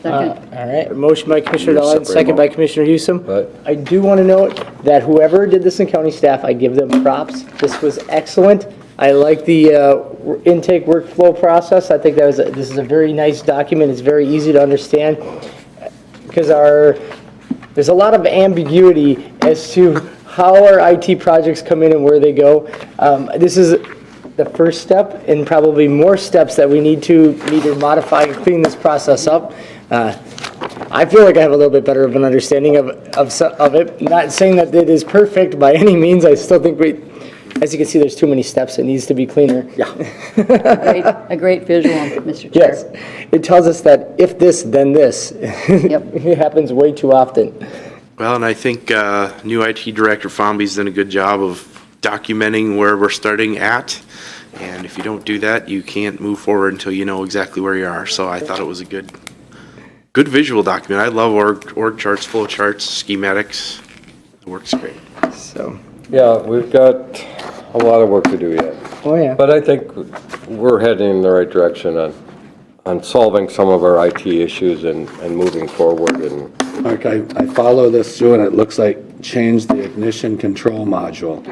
Second. All right, motion by Commissioner Need a Dolan, separate second by vote. Commissioner Hewsome. Right. I do want to note that whoever did this in county staff, I give them props. This was excellent. I like the intake workflow process. I think this is a very nice document. It's very easy to understand because there's a lot of ambiguity as to how our IT projects come in and where they go. This is the first step and probably more steps that we need to either modify and clean this process up. I feel like I have a little bit better of an understanding of it. Not saying that it is perfect by any means. I still think as you can see, there's too many steps. It needs to be cleaner. Yeah. A great visual, Mr. Chair. Yes. It tells us that if this, then this. Yep. It happens way too often. Well, and I think new IT Director Fomby's done a good job of documenting where we're starting at. And if you don't do that, you can't move forward until you know exactly where you are. So I thought it was a good visual document. I love org charts, flow charts, schematics. It works great. So, Yeah, we've got a lot of work to do yet. oh yeah. But I think we're heading in the right direction on solving some of our IT issues and moving forward. And Mark, I follow this through, and it looks like change the ignition control module.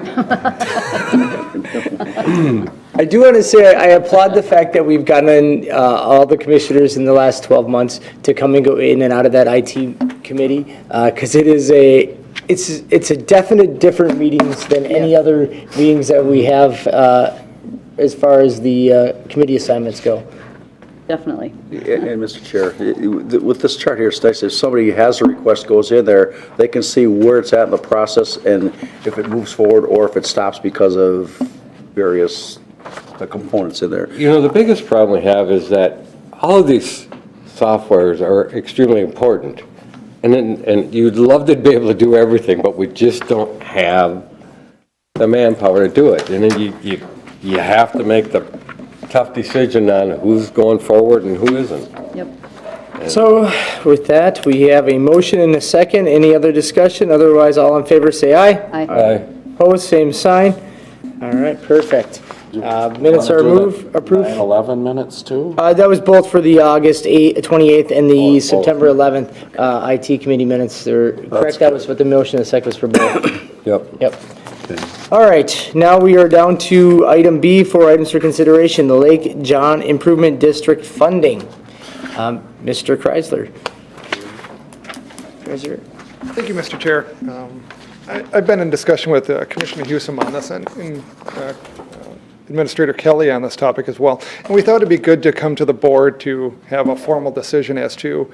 I do want to say I applaud the fact that we've gotten all the commissioners in the last 12 months to come and go in and out of that IT committee, because it's a definite different meetings than any other meetings that we have as far as the committee assignments go. Definitely. And Mr. Chair, with this chart here, Stacy, if somebody has a request, goes in there, they can see where it's at in the process and if it moves forward or if it stops because of various components in there. you know, the biggest problem we have is that all of these softwares are extremely important. And you'd love to be able to do everything, but we just don't have the manpower to do it. And then you have to make the tough decision on who's going forward and who isn't. Yep. So with that, we have a motion and a second. Any other discussion? Otherwise, all in favor, say aye. Aye. Opposed, same sign. All right, perfect. Minutes are approved. 9/11 minutes too? That was both for the August 28th and the September 11th IT committee minutes. They're correct. That was what the motion and the second was for both. Yep. Yep. All right, now we are down to item B, 4 items for consideration, the Lake John Improvement District funding. Mr. Kreisler. Thank you, Mr. Chair. I've been in discussion with Commissioner Hewsome on this and Administrator Kelly on this topic as well. And we thought it'd be good to come to the board to have a formal decision as to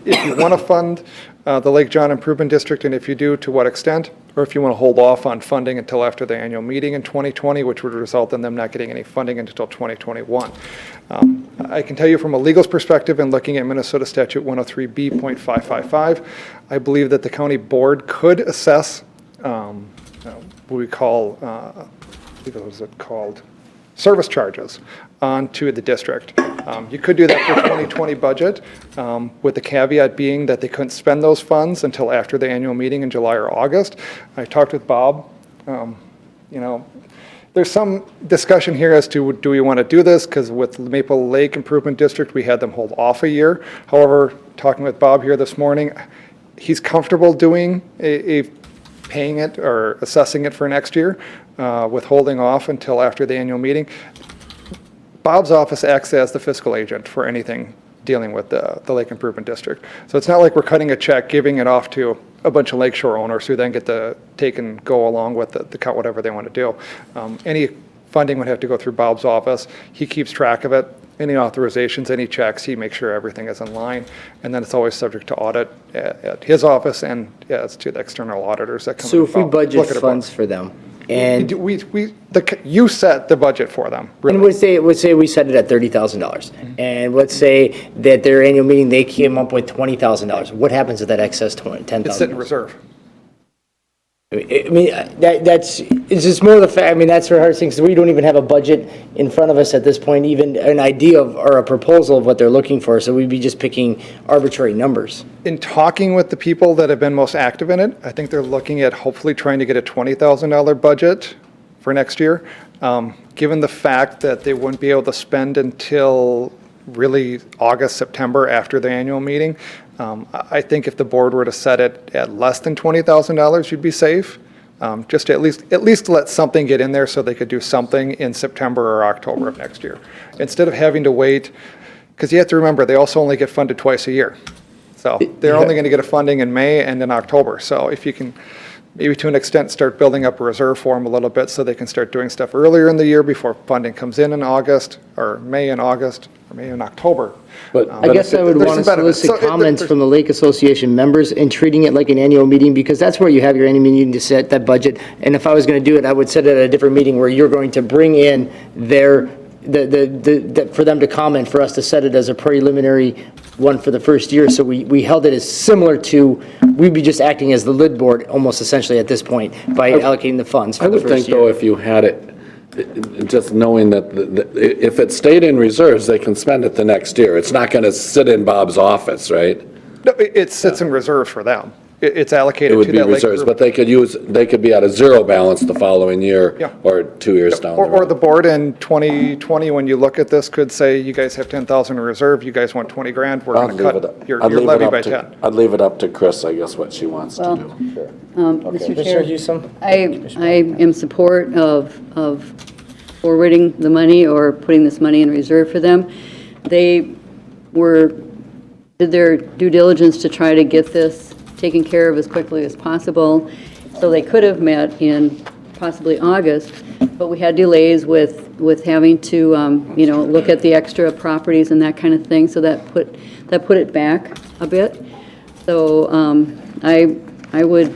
if you want to fund the Lake John Improvement District, and if you do, to what extent? Or if you want to hold off on funding until after the annual meeting in 2020, which would result in them not getting any funding until 2021. I can tell you from a legal's perspective and looking at Minnesota Statute 103B.555, I believe that the county board could assess what we call, I believe it was called, service charges onto the district. You could do that for 2020 budget, with the caveat being that they couldn't spend those funds until after the annual meeting in July or August. I talked with Bob. There's some discussion here as to do we want to do this, because with Maple Lake Improvement District, we had them hold off a year. However, talking with Bob here this morning, he's comfortable doing paying it or assessing it for next year, with holding off until after the annual meeting. Bob's office acts as the fiscal agent for anything dealing with the Lake Improvement District. So it's not like we're cutting a check, giving it off to a bunch of lakeshore owners who then get to take and go along with the cut whatever they want to do. Any funding would have to go through Bob's office. He keeps track of it. Any authorizations, any checks, he makes sure everything is in line. And then it's always subject to audit at his office and as to the external auditors that come. So if we look budget at it. funds for them, and You set the budget for them. really. and let's say we set it at $30,000, and let's say that their annual meeting, they came up with $20,000. What happens to that excess $10,000? It's sit in reserve. I mean, it's just more the fact, I mean, that's the hardest thing, because we don't even have a budget in front of us at this point, even an idea of, or a proposal of what they're looking for, so we'd be just picking arbitrary numbers. In talking with the people that have been most active in it, I think they're looking at hopefully trying to get a $20,000 budget for next year. Given the fact that they wouldn't be able to spend until really August, September after the annual meeting, I think if the board were to set it at less than $20,000, you'd be safe. Just to at least let something get in there so they could do something in September or October of next year. Instead of having to wait, because you have to remember, they also only get funded twice a year. So they're only going to get a funding in May and in October. So if you can, maybe to an extent, start building up a reserve for them a little bit so they can start doing stuff earlier in the year before funding comes in August, or May and August, or May and October. I guess I would there's want to some benefits. solicit So comments there's- from the Lake Association members in treating it like an annual meeting, because that's where you have your annual meeting to set that budget. And if I was going to do it, I would set it at a different meeting where you're going to bring in for them to comment, for us to set it as a preliminary one for the first year. So we held it as similar to, we'd be just acting as the lid board almost essentially at this point by allocating the funds I for the would think, first though, year. if you had it, just knowing that if it stayed in reserves, they can spend it the next year. It's not going to sit in Bob's office, right? No, it sits in reserves for them. It's allocated It to would that be Lake reserves, group. but they could be at a zero balance the following year Yeah. or 2 years down the Or road. the board in 2020, when you look at this, could say, you guys have 10,000 in reserve, you guys want 20 grand, we're I'd going to leave it cut up- your I'd leave it levy up by to- 10. I'd leave it up to Chris, I guess, what she wants to Well, do. Mr. Commissioner Chair, Hewson? I am support of forwarding the money or putting this money in reserve for them. They did their due diligence to try to get this taken care of as quickly as possible. So they could have met in possibly August, but we had delays with having to, look at the extra properties and that kind of thing. So that put it back a bit. So I would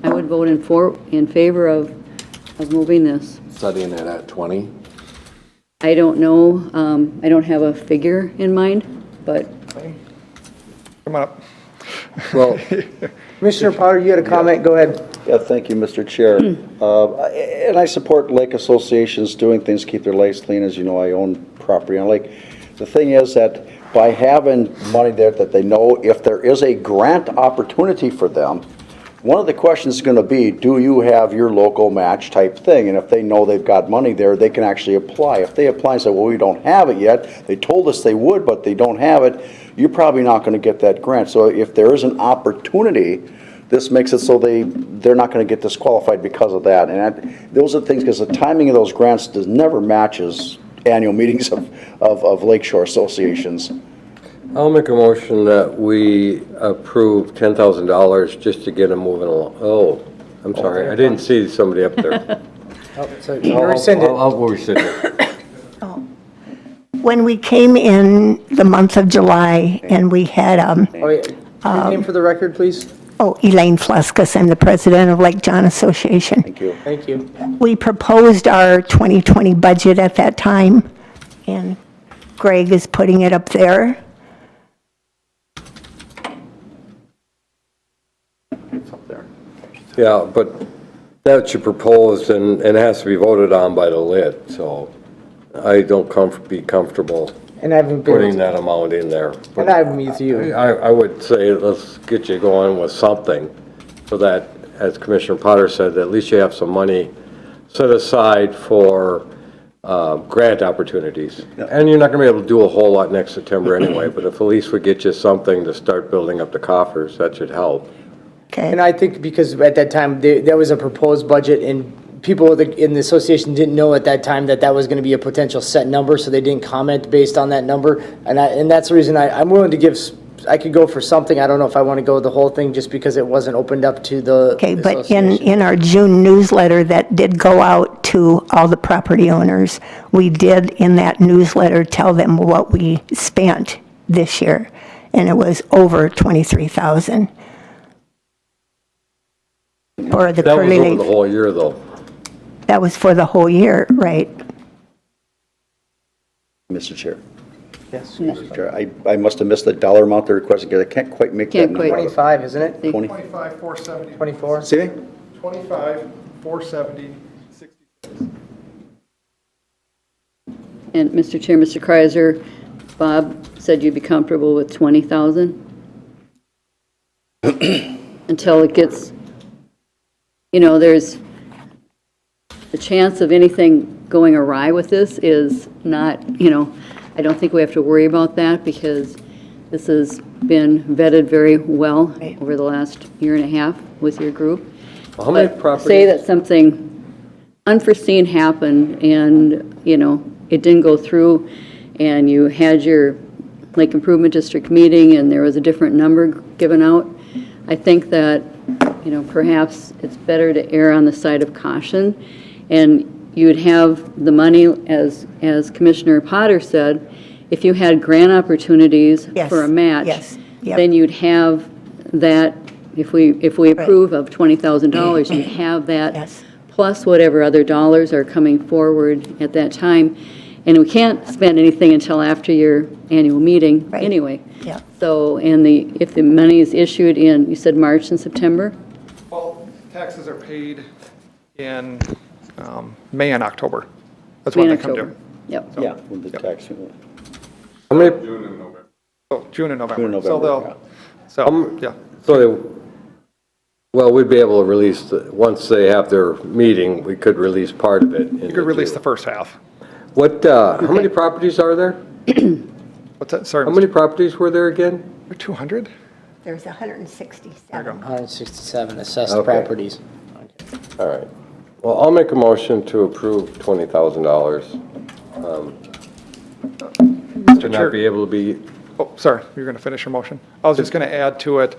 vote in favor of moving this. Setting it at 20? I don't know, I don't have a figure in mind, but Come on up. Well, Commissioner Potter, you had a comment, go ahead. yeah, thank you, Mr. Chair. And I support lake associations doing things, keep their lakes clean. As you know, I own property on a lake. The thing is that by having money there that they know, if there is a grant opportunity for them, one of the questions is going to be, do you have your local match type thing? And if they know they've got money there, they can actually apply. If they apply and say, well, we don't have it yet, they told us they would, but they don't have it, you're probably not going to get that grant. So if there is an opportunity, this makes it so they're not going to get disqualified because of that. And those are things, because the timing of those grants never matches annual meetings of lakeshore associations. I'll make a motion that we approve $10,000 just to get them moving along. Oh, I'm sorry, I didn't see somebody up there. Rescind it. I'll rescind it. When we came in the month of July and we had Oh, yeah. Your name for the record, please? Oh, Elaine Fluskus, I'm the president of Lake John Association. Thank you. Thank you. We proposed our 2020 budget at that time, and Greg is putting it up there. It's up there. Yeah, but that's you proposed and it has to be voted on by the lit, so I don't be comfortable And I haven't putting been, that amount in there. and I haven't met you. I would say let's get you going with something so that, as Commissioner Potter said, at least you have some money set aside for grant opportunities. And you're not going to be able to do a whole lot next September anyway, but if at least we get you something to start building up the coffers, that should help. Okay. And I think because at that time, there was a proposed budget, and people in the association didn't know at that time that that was going to be a potential set number, so they didn't comment based on that number. And that's the reason I'm willing to give, I could go for something. I don't know if I want to go with the whole thing just because it wasn't opened up to the Okay, but association. in our June newsletter that did go out to all the property owners, we did in that newsletter tell them what we spent this year, and it was over 23,000. For the That was Curly over the Lake, whole year, though. that was for the whole year, right? Mr. Chair. Yes. Mr. Chair, I must have missed the dollar amount they're requesting, because I can't quite make that Can't number quite. out. 25, isn't it? 20. 25,470. 24? See me? 25,470, 66. And Mr. Chair, Mr. Kreiser, Bob said you'd be comfortable with 20,000? Until it gets, there's, the chance of anything going awry with this is not, I don't think we have to worry about that because this has been vetted very well over the last year and a half with your group. How many But properties? say that something unforeseen happened and, it didn't go through and you had your Lake Improvement District meeting and there was a different number given out, I think that, perhaps it's better to err on the side of caution. And you would have the money, as Commissioner Potter said, if you had grant opportunities Yes, for a match, yes, yep. then you'd have that, if we approve of $20,000, you'd have that Yes. plus whatever other dollars are coming forward at that time. And we can't spend anything until after your annual meeting Right. anyway. Yeah. So, if the money is issued in, you said March and September? Well, taxes are paid in May and October. That's May when and they come October. due. Yep. Yeah, when the tax, How many, Oh, June and November. June and So November, yeah. well, we'd be able to release, once they have their meeting, we could release part of it. You could release the first half. What, how many properties are there? What's that? Sorry, How many properties were there again? 200? There's 167. 167 assessed Okay. properties. All right. Well, I'll make a motion to approve $20,000. To Chair. not be able to be, Oh, sorry, you're going to finish your motion? I was just going to add to it,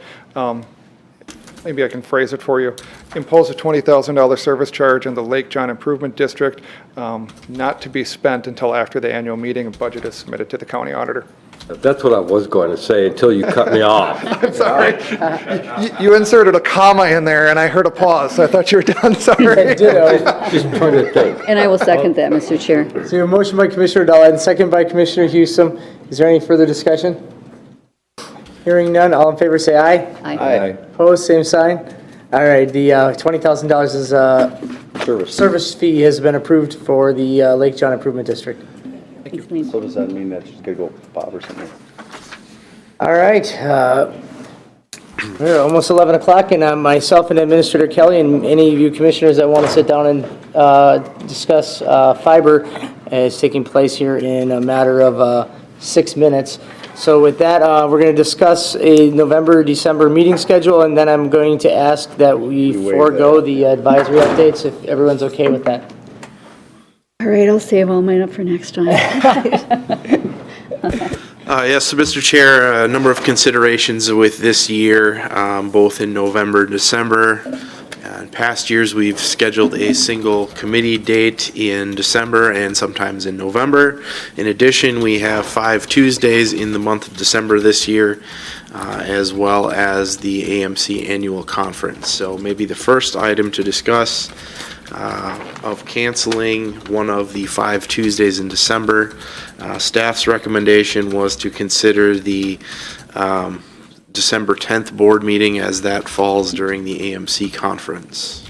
maybe I can phrase it for you. Impose a $20,000 service charge in the Lake John Improvement District, not to be spent until after the annual meeting and budget is submitted to the county auditor. that's what I was going to say until you cut me off. I'm sorry. You inserted a comma in there and I heard a pause, so I thought you were done, sorry. Ditto. Just trying to think. And I will second that, Mr. Chair. So your motion by Commissioner Dahl and second by Commissioner Houston. Is there any further discussion? Hearing none, all in favor say aye. Aye. Opposed, same sign. All right, the $20,000 is service. service fee has been approved for the Lake John Improvement District. Thanks, Lane. So does that mean that's just gonna go Bob or something? All right, we're almost 11 o'clock, and myself and Administrator Kelly and any of you commissioners that want to sit down and discuss fiber is taking place here in a matter of 6 minutes. So with that, we're going to discuss a November, December meeting schedule, and then I'm going to ask that we You waive forego the advisory updates, if everyone's okay with that. All right, I'll save all mine up for next time. Yes, Mr. Chair, a number of considerations with this year, both in November and December. In past years, we've scheduled a single committee date in December and sometimes in November. In addition, we have 5 Tuesdays in the month of December this year. as well as the AMC Annual Conference. So maybe the first item to discuss of canceling one of the 5 Tuesdays in December. Staff's recommendation was to consider the December 10th board meeting as that falls during the AMC conference.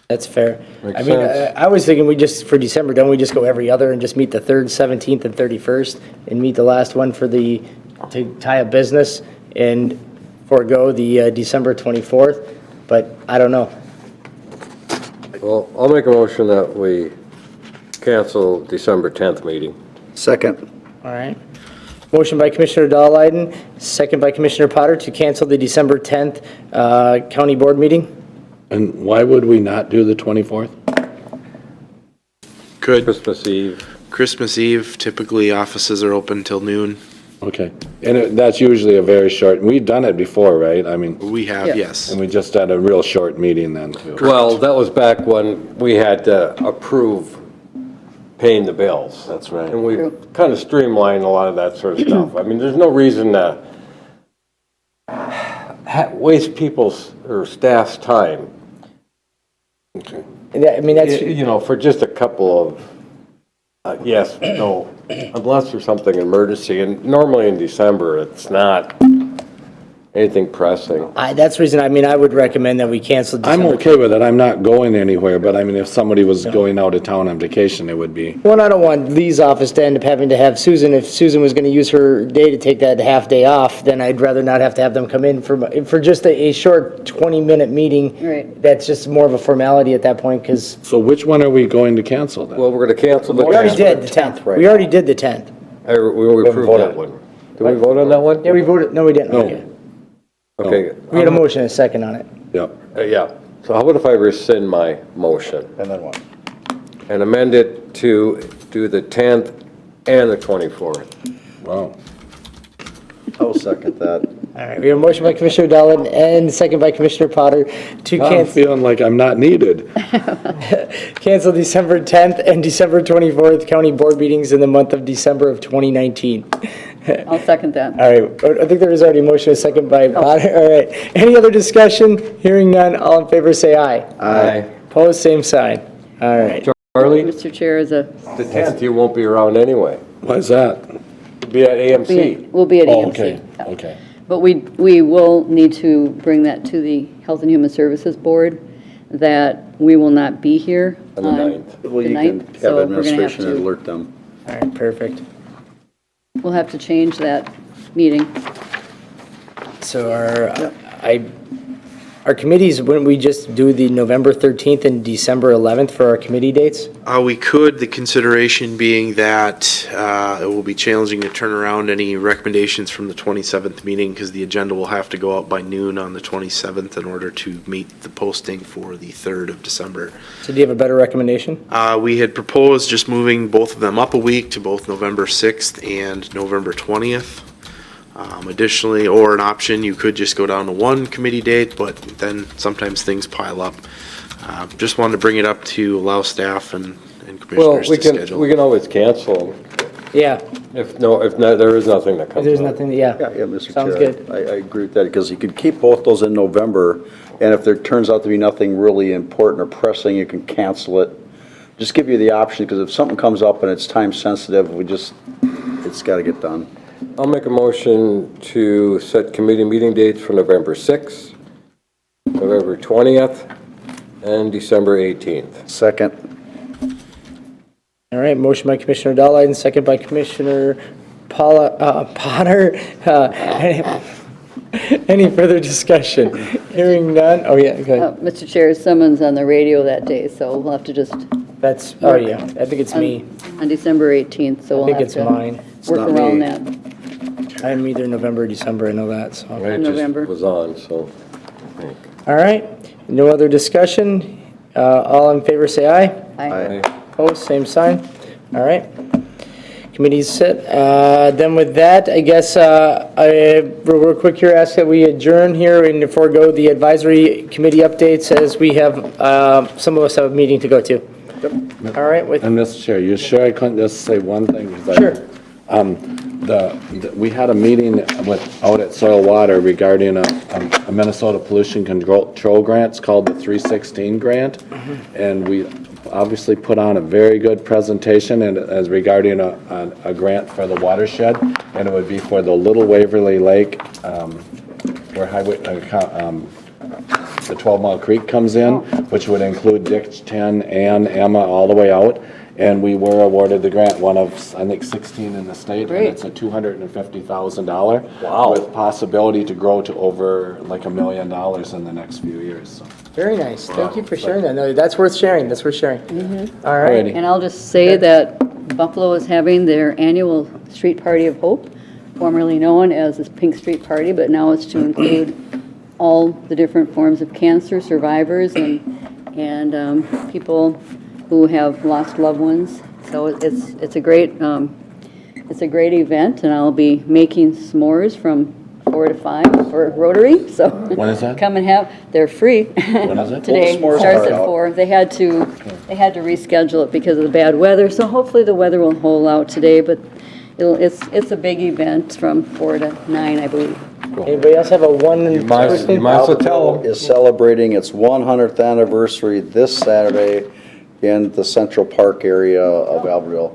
That's fair. Makes I mean, sense. I was thinking we just, for December, don't we just go every other and just meet the 3rd, 17th, and 31st, and meet the last one for to tie up business and forego the December 24th? But I don't know. Well, I'll make a motion that we cancel December 10th meeting. Second. All right. Motion by Commissioner Dahlheiden, second by Commissioner Potter to cancel the December 10th county board meeting. And why would we not do the 24th? Good. Christmas Eve. Christmas Eve, typically offices are open till noon. Okay. And that's usually a very short, we've done it before, right? I mean, We have, Yeah. yes. and we just had a real short meeting then, too. Well, that was back when we had to approve paying the bills. That's right. And we kind of streamlined a lot of that sort of stuff. I mean, there's no reason to waste people's or staff's time, Okay. I mean, that's, you know, for just a couple of, yes, no, unless there's something emergency. And normally in December, it's not anything pressing. that's the reason, I mean, I would recommend that we cancel I'm December. okay with it, I'm not going anywhere, but I mean, if somebody was going out of town on vacation, it would be, Well, I don't want Lee's office to end up having to have Susan. If Susan was going to use her day to take that half day off, then I'd rather not have to have them come in for just a short 20-minute meeting. Right. That's just more of a formality at that point, because so which one are we going to cancel then? Well, we're going to cancel the. we already did the 10th. right. We already did the 10th. We approved that one. Did we vote on that one? Yeah, we voted, no, we didn't. Okay. Okay. We had a motion and a second on it. Yep. Yeah. So how about if I rescind my motion And then what? and amend it to do the 10th and the 24th? Wow. I'll second that. All right, we have a motion by Commissioner Dolan and a second by Commissioner Potter to I'm feeling like I'm not needed. cancel December 10th and December 24th county board meetings in the month of December of 2019. I'll second that. All right, I think there was already a motion, a second by Potter. All right, any other discussion? Hearing none, all in favor say aye. Aye. Opposed, same sign. All right. Charlie, Mr. Chair, the 10th, you won't be around anyway. Why is that? You'll be at AMC. we'll be at Oh, AMC. okay, Yeah. okay. But we will need to bring that to the Health and Human Services Board, that we will not be here On the 9th. Well, the you can 9th, have so we're gonna have administration to, alert them. All right, perfect. we'll have to change that meeting. So our committees, wouldn't we just do the November 13th and December 11th for our committee dates? We could, the consideration being that it will be challenging to turn around any recommendations from the 27th meeting because the agenda will have to go out by noon on the 27th in order to meet the posting for the 3rd of December. So do you have a better recommendation? We had proposed just moving both of them up a week to both November 6th and November 20th. Additionally, or an option, you could just go down to one committee date, but then sometimes things pile up. Just wanted to bring it up to allow staff and Well, commissioners we to can, schedule. we can always cancel them. Yeah, If not, there is nothing that comes up. there's nothing, yeah. Yeah, Mr. Chair. Sounds good. I agree with that, because you could keep both those in November, and if there turns out to be nothing really important or pressing, you can cancel it. Just give you the option, because if something comes up and it's time sensitive, it's got to get done. I'll make a motion to set committee meeting dates for November 6th, November 20th, and December 18th. Second. All right, motion by Commissioner Dahlheiden, second by Commissioner Potter. Any further discussion? Hearing none, oh yeah, go ahead. Mr. Chair, someone's on the radio that day, so we'll have to just, That's, oh yeah, I think it's me. on December 18th, so I we'll think have it's to mine. work not around me. that. I'm either November or December, I know that, so. It just November. was on, so. I think. All right, no other discussion? All in favor say aye. Aye. Opposed, same sign. All right. Committee's set. Then with that, I guess, real quick here, ask that we adjourn here and forego the advisory committee updates as we have, some of us have a meeting to go to. All right, with, And Mr. Chair, you sure I couldn't just say one thing? 'Cause sure. We had a meeting out at Soil Water regarding a Minnesota pollution control grant. It's called the 316 grant. And we obviously put on a very good presentation and as regarding a grant for the watershed. And it would be for the Little Waverly Lake, where the 12 Mile Creek comes in, which would include Ditch 10 and Emma all the way out. And we were awarded the grant, one of, I think, 16 in the state. Great. And it's a $250,000. Wow. With possibility to grow to over like $1 million in the next few years. So. Very nice. Thank you for sharing that. No, that's worth sharing. That's worth sharing. All right. Alrighty. And I'll just say that Buffalo is having their annual Street Party of Hope, formerly known as the Pink Street Party, but now it's to include all the different forms of cancer survivors and people who have lost loved ones. So it's a great event, and I'll be making s'mores from 4 to 5 for Rotary. So When is that? come and have. They're free. When is it? Today Well, the s'mores starts are at out. 4. They had to reschedule it because of the bad weather. So hopefully the weather will hold out today. But it's a big event from 4 to 9, I believe. Anybody else have a one? You might as well tell them. Is celebrating its 100th anniversary this Saturday in the Central Park area of Albertville.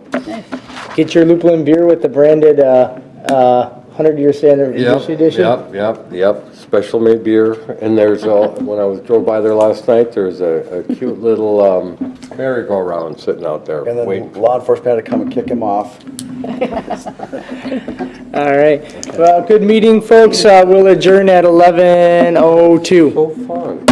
Get your Lupulin beer with the branded 100-year anniversary edition. Yep. Special made beer. And there's, when I drove by there last night, there's a cute little merry-go-round sitting out there. And then waiting. law enforcement had to come and kick him off. All right. Well, good meeting, folks. We'll adjourn at 11:02. So fun.